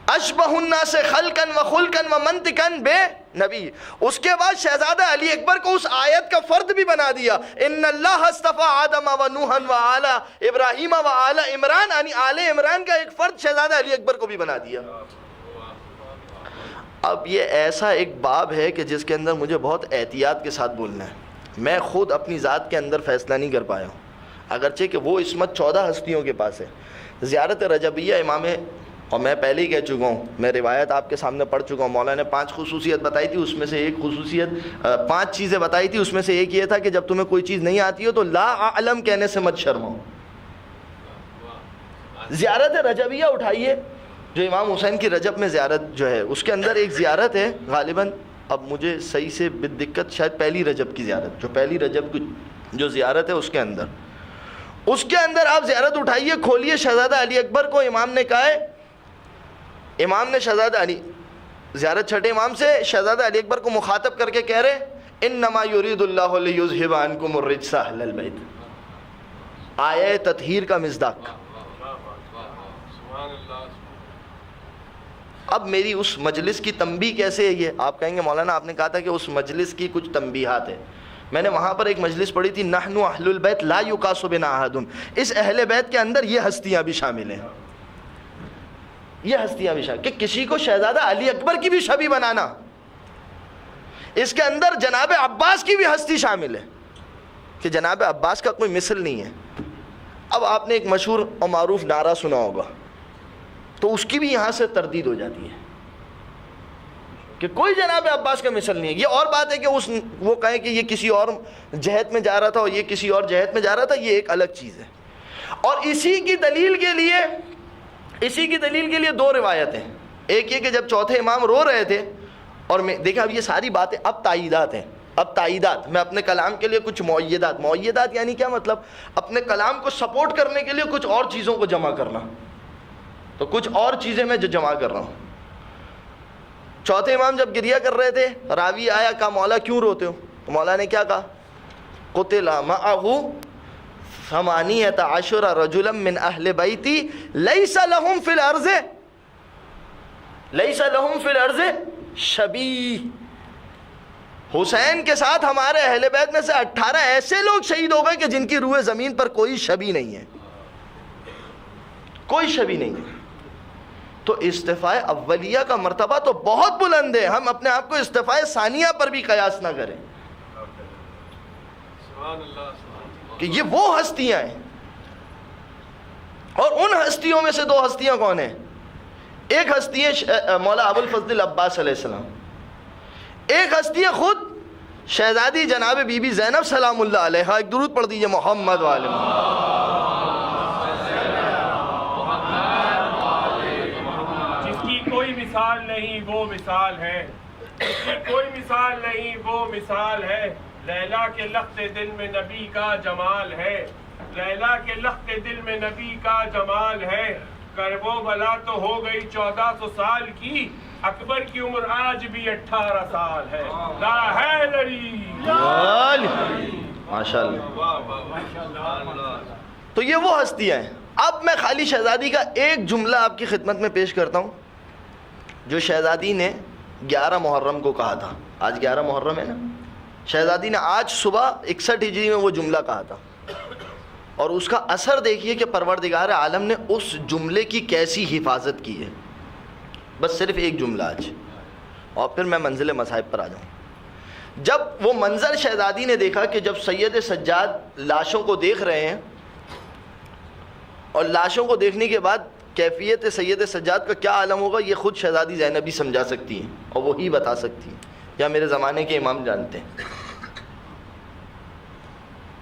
اشبہ الناس خلقا و خلقا و منطقا بے نبی۔ اس کے بعد شہزادہ علی اکبر کو اس آیت کا فرد بھی بنا دیا، ان اللہ اصطفیٰ آدم و نوحا و آل ابراہیم و آل عمران، یعنی آل عمران کا ایک فرد شہزادہ علی اکبر کو بھی بنا دیا۔ اب یہ ایسا ایک باب ہے کہ جس کے اندر مجھے بہت احتیاط کے ساتھ بولنا ہے۔ میں خود اپنی ذات کے اندر فیصلہ نہیں کر پایا ہوں، اگرچہ کہ وہ عصمت 14 ہستیوں کے پاس ہے۔ زیارت رجبیہ امام، اور میں پہلے ہی کہہ چکا ہوں، میں روایت آپ کے سامنے پڑھ چکا ہوں، مولا نے 5 خصوصیت بتائی تھی، اس میں سے ایک خصوصیت 5 چیزیں بتائی تھی، اس میں سے ایک یہ تھا کہ جب تمہیں کوئی چیز نہیں آتی ہو تو لا اعلم کہنے سے مت شرماؤ۔ زیارت رجبیہ اٹھائیے، جو امام حسین کی رجب میں زیارت جو ہے، اس کے اندر ایک زیارت ہے غالباً، اب مجھے صحیح سے بدقت شاید پہلی رجب کی زیارت، جو پہلی رجب کی جو زیارت ہے اس کے اندر آپ زیارت اٹھائیے، کھولیے شہزادہ علی اکبر کو۔ امام نے کہا ہے، امام نے شہزادہ علی، زیارت چھٹے امام سے شہزادہ علی اکبر کو مخاطب کر کے کہہ رہے انما یرید اللہ لیذھب عنکم الرجس اہل البیت، آیہ تطہیر کا مصداق۔ اب میری اس مجلس کی تنبیہ کیسے ہے؟ یہ آپ کہیں گے مولانا آپ نے کہا تھا کہ اس مجلس کی کچھ تنبیہات ہیں۔ میں نے وہاں پر ایک مجلس پڑھی تھی، نحن اہل البیت لا یقاس بنا احد، اس اہل بیت کے اندر یہ ہستیاں بھی شامل ہیں، یہ ہستیاں بھی شامل، کہ کسی کو شہزادہ علی اکبر کی بھی شبیہ بنانا، اس کے اندر جناب عباس کی بھی ہستی شامل ہے کہ جناب عباس کا کوئی مثل نہیں ہے۔ اب آپ نے ایک مشہور اور معروف نعرہ سنا ہوگا، تو اس کی بھی یہاں سے تردید ہو جاتی ہے کہ کوئی جناب عباس کا مثل نہیں ہے۔ یہ اور بات ہے کہ وہ کہیں کہ یہ کسی اور جہت میں جا رہا تھا اور یہ کسی اور جہت میں جا رہا تھا، یہ ایک الگ چیز ہے۔ اور اسی کی دلیل کے لیے 2 روایتیں، ایک یہ کہ جب چوتھے امام رو رہے تھے، اور دیکھیں اب یہ ساری باتیں اب تائیدات ہیں، اب تائیدات، میں اپنے کلام کے لیے کچھ معیدات یعنی کیا مطلب؟ اپنے کلام کو سپورٹ کرنے کے لیے کچھ اور چیزوں کو جمع کرنا، تو کچھ اور چیزیں میں جو جمع کر رہا ہوں۔ چوتھے امام جب گریہ کر رہے تھے، راوی آیا، کہا مولا کیوں روتے ہو؟ تو مولا نے کیا کہا؟ قتل معہ 18 رجلا من اہل بیتی لیس لہم فی الارض شبیہ، حسین کے ساتھ ہمارے اہل بیت میں سے 18 ایسے لوگ شہید ہو گئے کہ جن کی روح زمین پر کوئی شبیہ نہیں ہے، کوئی شبیہ نہیں ہے۔ تو استفاء اولیہ کا مرتبہ تو بہت بلند ہے، ہم اپنے آپ کو استفاء ثانیہ پر بھی قیاس نہ کریں کہ یہ وہ ہستیاں ہیں۔ اور ان ہستیوں میں سے 2 ہستیاں کون ہیں؟ ایک ہستی ہے مولا ابوالفضل عباس علیہ السلام، ایک ہستی ہے خود شہزادی جناب بی بی زینب سلام اللہ علیہا. ایک درود پڑھ دیجئے محمد وآل محمد. جس کی کوئی مثال نہیں وہ مثال ہے، جس کی کوئی مثال نہیں وہ مثال ہے. لیلا کے لخت دل میں نبی کا جمال ہے، لیلا کے لخت دل میں نبی کا جمال ہے. کرب و بلا تو ہو گئی 1400 سال کی، اکبر کی عمر آج بھی 18 سال ہے. لا حیدری ماشاءاللہ. تو یہ وہ ہستیاں ہیں. اب میں خالی شہزادی کا ایک جملہ آپ کی خدمت میں پیش کرتا ہوں جو شہزادی نے 11 محرم کو کہا تھا. آج 11 محرم ہے نا. شہزادی نے آج صبح 61 ہجری میں وہ جملہ کہا تھا، اور اس کا اثر دیکھیے کہ پروردگار عالم نے اس جملے کی کیسی حفاظت کی ہے. بس صرف ایک جملہ آج، اور پھر میں منزل مصائب پر آ جاؤں. جب وہ منظر شہزادی نے دیکھا کہ جب سید سجاد لاشوں کو دیکھ رہے ہیں، اور لاشوں کو دیکھنے کے بعد کیفیت سید سجاد کا کیا عالم ہوگا یہ خود شہزادی زینب بھی سمجھا سکتی ہیں اور وہی بتا سکتی ہیں، یا میرے زمانے کے امام جانتے ہیں.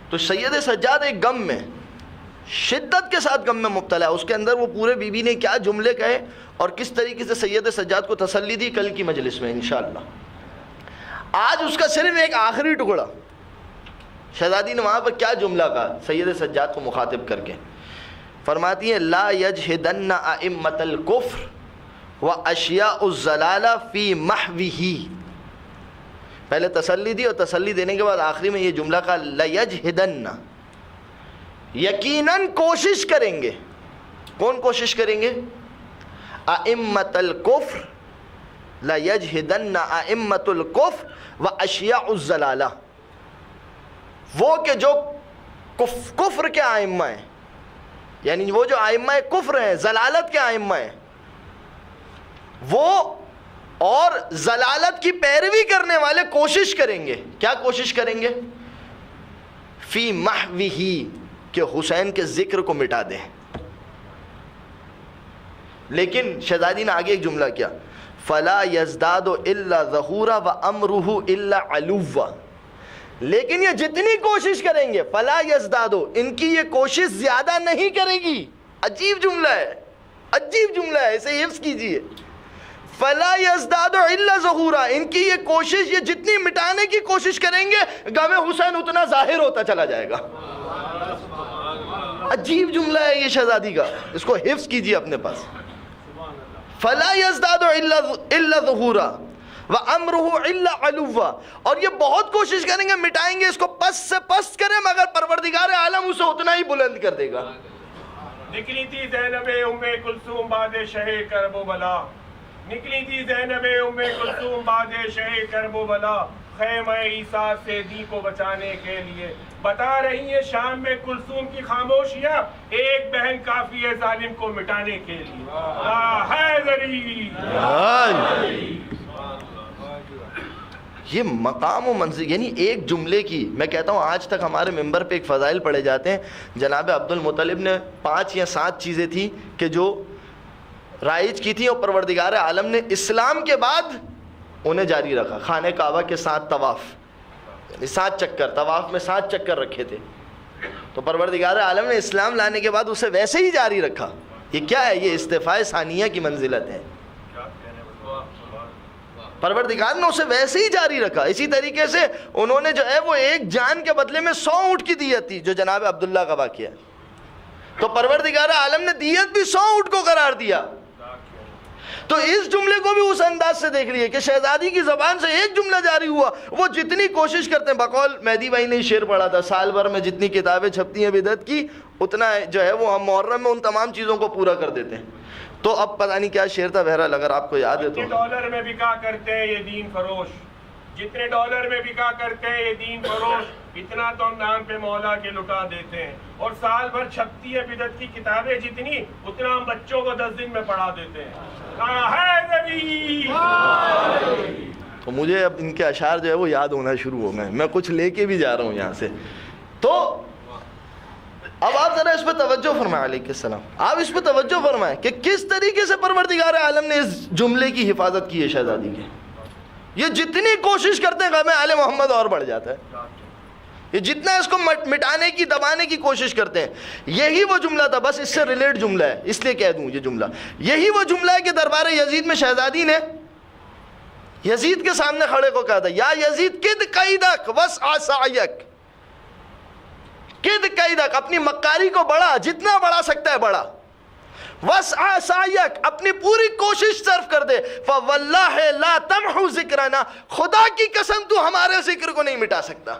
تو سید سجاد ایک غم میں، شدت کے ساتھ غم میں مبتلا ہے. اس کے اندر وہ پورے بی بی نے کیا جملے کہے اور کس طریقے سے سید سجاد کو تسلی دی، کل کی مجلس میں انشاءاللہ. آج اس کا صرف ایک آخری ٹکڑا. شہزادی نے وہاں پر کیا جملہ کہا سید سجاد کو مخاطب کر کے؟ فرماتی ہیں لا یجہدن ائمۃ الکفر واشیاء الضلالہ فی محوہ. پہلے تسلی دی، اور تسلی دینے کے بعد آخری میں یہ جملہ کہا لیجہدن، یقیناً کوشش کریں گے. کون کوشش کریں گے؟ ائمۃ الکفر، لیجہدن ائمۃ الکفر واشیاء الضلالہ. وہ کہ جو کفر کے ائمہ ہیں، یعنی وہ جو ائمہ کفر ہیں، ضلالت کے ائمہ ہیں، وہ اور ضلالت کی پیروی کرنے والے کوشش کریں گے. کیا کوشش کریں گے؟ فی محوہ، کہ حسین کے ذکر کو مٹا دیں. لیکن شہزادی نے آگے ایک جملہ کیا، فلا یزداد الا ظہورا وامرہ الا علوا. لیکن یہ جتنی کوشش کریں گے، فلا یزداد، ان کی یہ کوشش زیادہ نہیں کرے گی. عجیب جملہ ہے، عجیب جملہ ہے، اسے حفظ کیجئے. فلا یزداد الا ظہورا، ان کی یہ کوشش، یہ جتنی مٹانے کی کوشش کریں گے، غم حسین اتنا ظاہر ہوتا چلا جائے گا. عجیب جملہ ہے یہ شہزادی کا، اس کو حفظ کیجئے اپنے پاس. فلا یزداد الا ظہورا وامرہ الا علوا. اور یہ بہت کوشش کریں گے، مٹائیں گے اس کو، پس سے پست کریں، مگر پروردگار عالم اسے اتنا ہی بلند کر دے گا. نکلی تھی زینب ام کلثوم بعد شہ کرب و بلا، نکلی تھی زینب ام کلثوم بعد شہ کرب و بلا، خیمہ عیسیٰ سے دی کو بچانے کے لیے. بتا رہی ہیں شام میں کلثوم کی خاموشیاں، ایک بہن کافی ہے ظالم کو مٹانے کے لیے. حیدری. یہ مقام و منزل، یعنی ایک جملے کی، میں کہتا ہوں آج تک ہمارے ممبر پہ ایک فضائل پڑھے جاتے ہیں. جناب عبد المطلب نے 5 یا 7 چیزیں تھیں کہ جو رائج کی تھیں، اور پروردگار عالم نے اسلام کے بعد انہیں جاری رکھا. خانہ کعبہ کے 7 طواف، یعنی 7 چکر، طواف میں 7 چکر رکھے تھے. تو پروردگار عالم نے اسلام لانے کے بعد اسے ویسے ہی جاری رکھا. یہ کیا ہے؟ یہ استفاء ثانیہ کی منزلت ہے. پروردگار نے اسے ویسے ہی جاری رکھا. اسی طریقے سے انہوں نے جو ہے وہ ایک جان کے بدلے میں 100 اونٹ کی دیت تھی، جو جناب عبداللہ کا واقعہ ہے. تو پروردگار عالم نے دیت بھی 100 اونٹ کو قرار دیا. تو اس جملے کو بھی اس انداز سے دیکھ لیے کہ شہزادی کی زبان سے ایک جملہ جاری ہوا. وہ جتنی کوشش کرتے ہیں، بقول مہدی بھائی نے شعر پڑھا تھا، سال بھر میں جتنی کتابیں چھپتی ہیں بدعت کی، اتنا جو ہے وہ ہم محرم میں ان تمام چیزوں کو پورا کر دیتے ہیں. تو اب پتہ نہیں کیا شعر تھا بہرحال، اگر آپ کو یاد ہے تو. ڈالر میں بکا کرتے ہیں یہ دین فروش، جتنے ڈالر میں بکا کرتے ہیں یہ دین فروش، اتنا تو ہم نام پہ مولا کے لٹا دیتے ہیں. اور سال بھر چھپتی ہے بدعت کی کتابیں جتنی، اتنا ہم بچوں کو 10 دن میں پڑھا دیتے ہیں. تو مجھے اب ان کے اشعار جو ہے وہ یاد ہونا شروع ہو گئے. میں کچھ لے کے بھی جا رہا ہوں یہاں سے. تو اب آپ ذرا اس پہ توجہ فرمائیں علیہ السلام، آپ اس پہ توجہ فرمائیں کہ کس طریقے سے پروردگار عالم نے اس جملے کی حفاظت کی ہے شہزادی کی. یہ جتنی کوشش کرتے ہیں غم آل محمد اور بڑھ جاتا ہے. یہ جتنا اس کو مٹانے کی دبانے کی کوشش کرتے ہیں. یہی وہ جملہ تھا، بس اس سے ریلیٹ جملہ ہے اس لیے کہہ دوں یہ جملہ. یہی وہ جملہ ہے کہ دربار یزید میں شہزادی نے یزید کے سامنے کھڑے کو کہا تھا یا یزید کد قیدک وسع سعیک، کد قیدک، اپنی مکاری کو بڑھا، جتنا بڑھا سکتا ہے بڑھا، وسع سعیک، اپنی پوری کوشش صرف کر دے، فواللہ لا تمحو ذکرنا، خدا کی قسم تو ہمارے ذکر کو نہیں مٹا سکتا.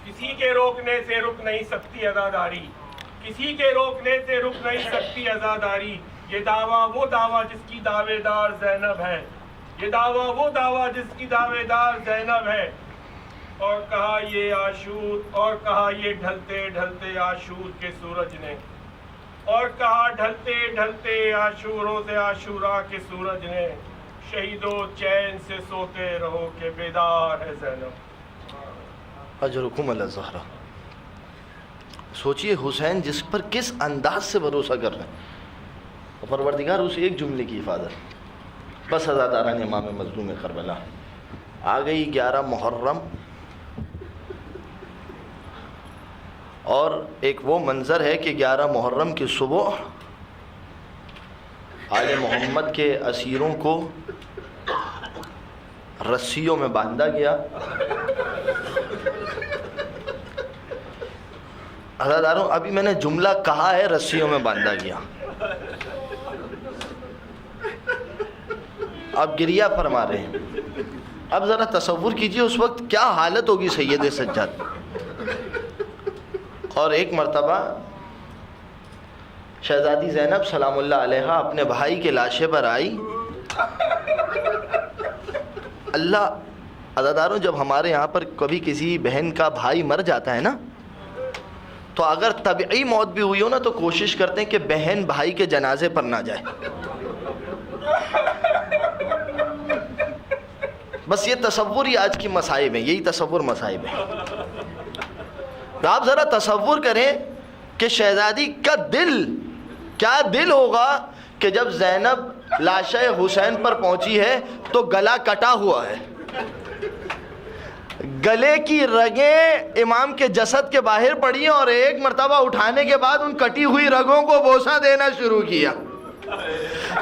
کسی کے روکنے سے رک نہیں سکتی عزاداری، کسی کے روکنے سے رک نہیں سکتی عزاداری. یہ دعویٰ وہ دعویٰ جس کی دعوے دار زینب ہے، یہ دعویٰ وہ دعویٰ جس کی دعوے دار زینب ہے. اور کہا یہ عاشور، اور کہا یہ ڈھلتے ڈھلتے عاشور کے سورج نے، اور کہا ڈھلتے ڈھلتے عاشوروں سے عاشورہ کے سورج نے، شہیدو چین سے سوتے رہو کہ بیدار ہے زینب. اجرکم علی الزہرا. سوچئے حسین جس پر کس انداز سے بھروسہ کر رہے ہیں، اور پروردگار اس ایک جملے کی حفاظت. بس عزاداران امام مظلوم کربلا. آ گئی 11 محرم، اور ایک وہ منظر ہے کہ 11 محرم کی صبح آل محمد کے اسیروں کو رسیوں میں باندھا گیا. عزاداروں ابھی میں نے جملہ کہا ہے رسیوں میں باندھا گیا. اب گریہ فرما رہے ہیں. اب ذرا تصور کیجئے اس وقت کیا حالت ہوگی سید سجاد. اور ایک مرتبہ شہزادی زینب سلام اللہ علیہا اپنے بھائی کے لاشے پر آئی. اللہ عزاداروں جب ہمارے یہاں پر کبھی کسی بہن کا بھائی مر جاتا ہے نا، تو اگر طبعی موت بھی ہوئی ہو نا تو کوشش کرتے ہیں کہ بہن بھائی کے جنازے پر نہ جائے. بس یہ تصور ہی آج کی مصائب ہیں، یہی تصور مصائب ہیں. آپ ذرا تصور کریں کہ شہزادی کا دل کیا دل ہوگا کہ جب زینب لاشہ حسین پر پہنچی ہے تو گلا کٹا ہوا ہے، گلے کی رگیں امام کے جسد کے باہر پڑی ہیں، اور ایک مرتبہ اٹھانے کے بعد ان کٹی ہوئی رگوں کو بوسہ دینا شروع کیا.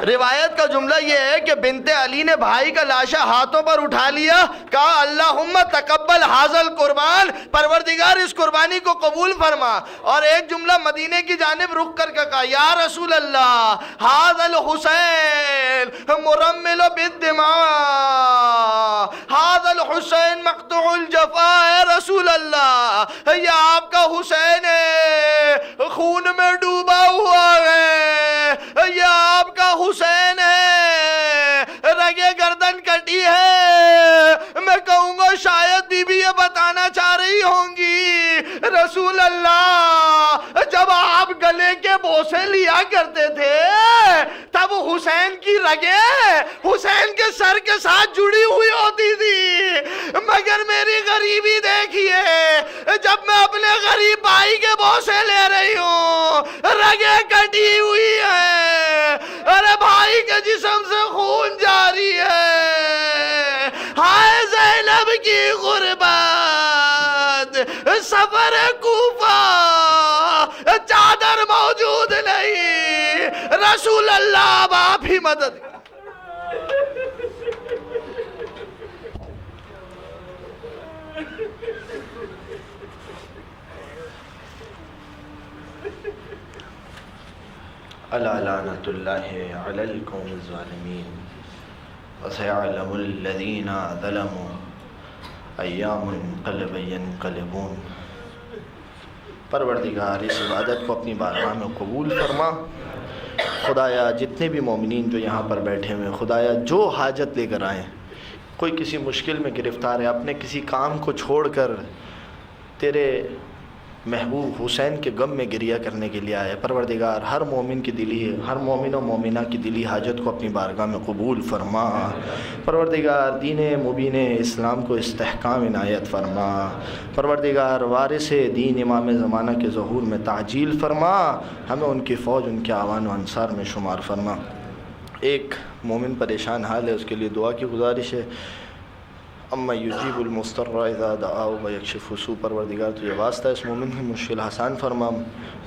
روایت کا جملہ یہ ہے کہ بنت علی نے بھائی کا لاشا ہاتھوں پر اٹھا لیا، کہا اللہم تقبل حاضل قربان، پروردگار اس قربانی کو قبول فرما. اور ایک جملہ مدینے کی جانب رخ کر کے کہا یا رسول اللہ حاضل حسین مرمل بالدماء، حاضل حسین مقطوع الجفا. اے رسول اللہ یہ آپ کا حسین ہے، خون میں ڈوبا ہوا ہے، یہ آپ کا حسین ہے، رگے گردن کٹی ہے. میں کہوں گا شاید بی بی یہ بتانا چاہ رہی ہوں گی رسول اللہ جب آپ گلے کے بوسے لیا کرتے تھے تب حسین کی رگیں حسین کے سر کے ساتھ جڑی ہوئی ہوتی تھی، مگر میری غریبی دیکھیے جب میں اپنے غریب بھائی کے بوسے لے رہی ہوں رگیں کٹی ہوئی ہیں، ارے بھائی کے جسم سے خون جاری ہے. ہائے زینب کی غربت، سفر کوفہ چادر موجود نہیں، رسول اللہ اب آپ ہی مدد. الا لعنت اللہ علی القوم الظالمین وسيعلم الذین ظلموا ایام منقلب ینقلبون. پروردگار اس عبادت کو اپنی بارگاہ میں قبول فرما. خدایا جتنے بھی مومنین جو یہاں پر بیٹھے ہوئے، خدایا جو حاجت لے کر آئیں، کوئی کسی مشکل میں گرفتار ہے، اپنے کسی کام کو چھوڑ کر تیرے محبوب حسین کے غم میں گریہ کرنے کے لیے آئے۔ پروردگار ہر مومن کی دلی، ہر مومن و مومنہ کی دلی حاجت کو اپنی بارگاہ میں قبول فرما۔ پروردگار دین مبین اسلام کو استحکام عنایت فرما۔ پروردگار وارث دین امام زمانہ کے ظہور میں تعجیل فرما، ہمیں ان کی فوج، ان کے اعوان و انصار میں شمار فرما۔ ایک مومن پریشان حال ہے، اس کے لیے دعا کی گزارش ہے۔ اما یجیب المضطر اذا دعاہ ویکشف السوء، پروردگار تجھے واسطہ اس مومن کی مشکل آسان فرما۔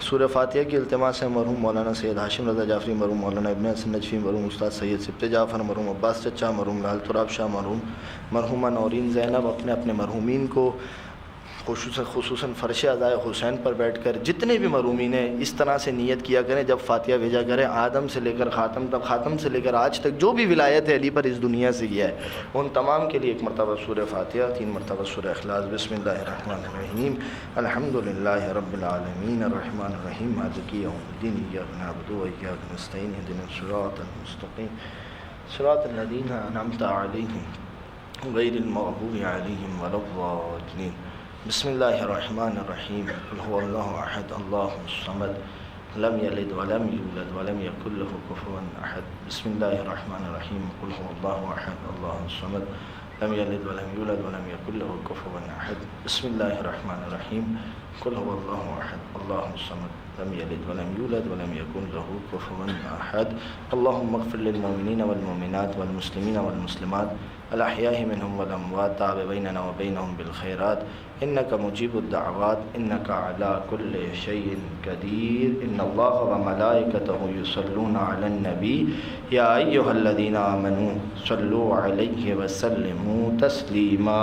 سورہ فاتحہ کی التماس ہے مرحوم مولانا سید ہاشم رضا جعفری، مرحوم مولانا ابن حسن نجفی، مرحوم استاد سید سبت جعفر، مرحوم عباس چچا، مرحوم لال تراب شاہ، مرحومہ نورین زینب، اپنے اپنے مرحومین کو خصوصاً فرش عزائے حسین پر بیٹھ کر جتنے بھی مرحومین ہیں اس طرح سے نیت کیا کریں جب فاتحہ بھیجا کریں، آدم سے لے کر خاتم تک، خاتم سے لے کر آج تک جو بھی ولایت ہے علی پر اس دنیا سے کیا ہے، ان تمام کے لیے ایک مرتبہ سورہ فاتحہ، 3 مرتبہ سورہ اخلاص۔ بسم اللہ الرحمن الرحیم، الحمدللہ رب العالمین، الرحمن الرحیم، مالک یوم الدین، ایاک نعبد و ایاک نستعین، اهدنا الصراط المستقیم، صراط الذین انعمت علیہم غیر المغضوب علیہم ولا الضالین۔ بسم اللہ الرحمن الرحیم، قل هو اللہ احد اللہ الصمد لم یلد ولم یولد ولم یکن له کفوا احد۔ بسم اللہ الرحمن الرحیم، قل هو اللہ احد اللہ الصمد لم یلد ولم یولد ولم یکن له کفوا احد۔ بسم اللہ الرحمن الرحیم، قل هو اللہ احد اللہ الصمد لم یلد ولم یولد ولم یکن له کفوا احد۔ اللهم اغفر للمؤمنین والمؤمنات والمسلمین والمسلمات الاحیاء منهم والاموات، تاب بیننا وبینهم بالخیرات انک مجیب الدعوات انک علی کل شیء قدیر۔ ان اللہ وملائکتہ یصلون علی النبی یا ایھا الذین آمنوا صلوا علیہ وسلموا تسلیما۔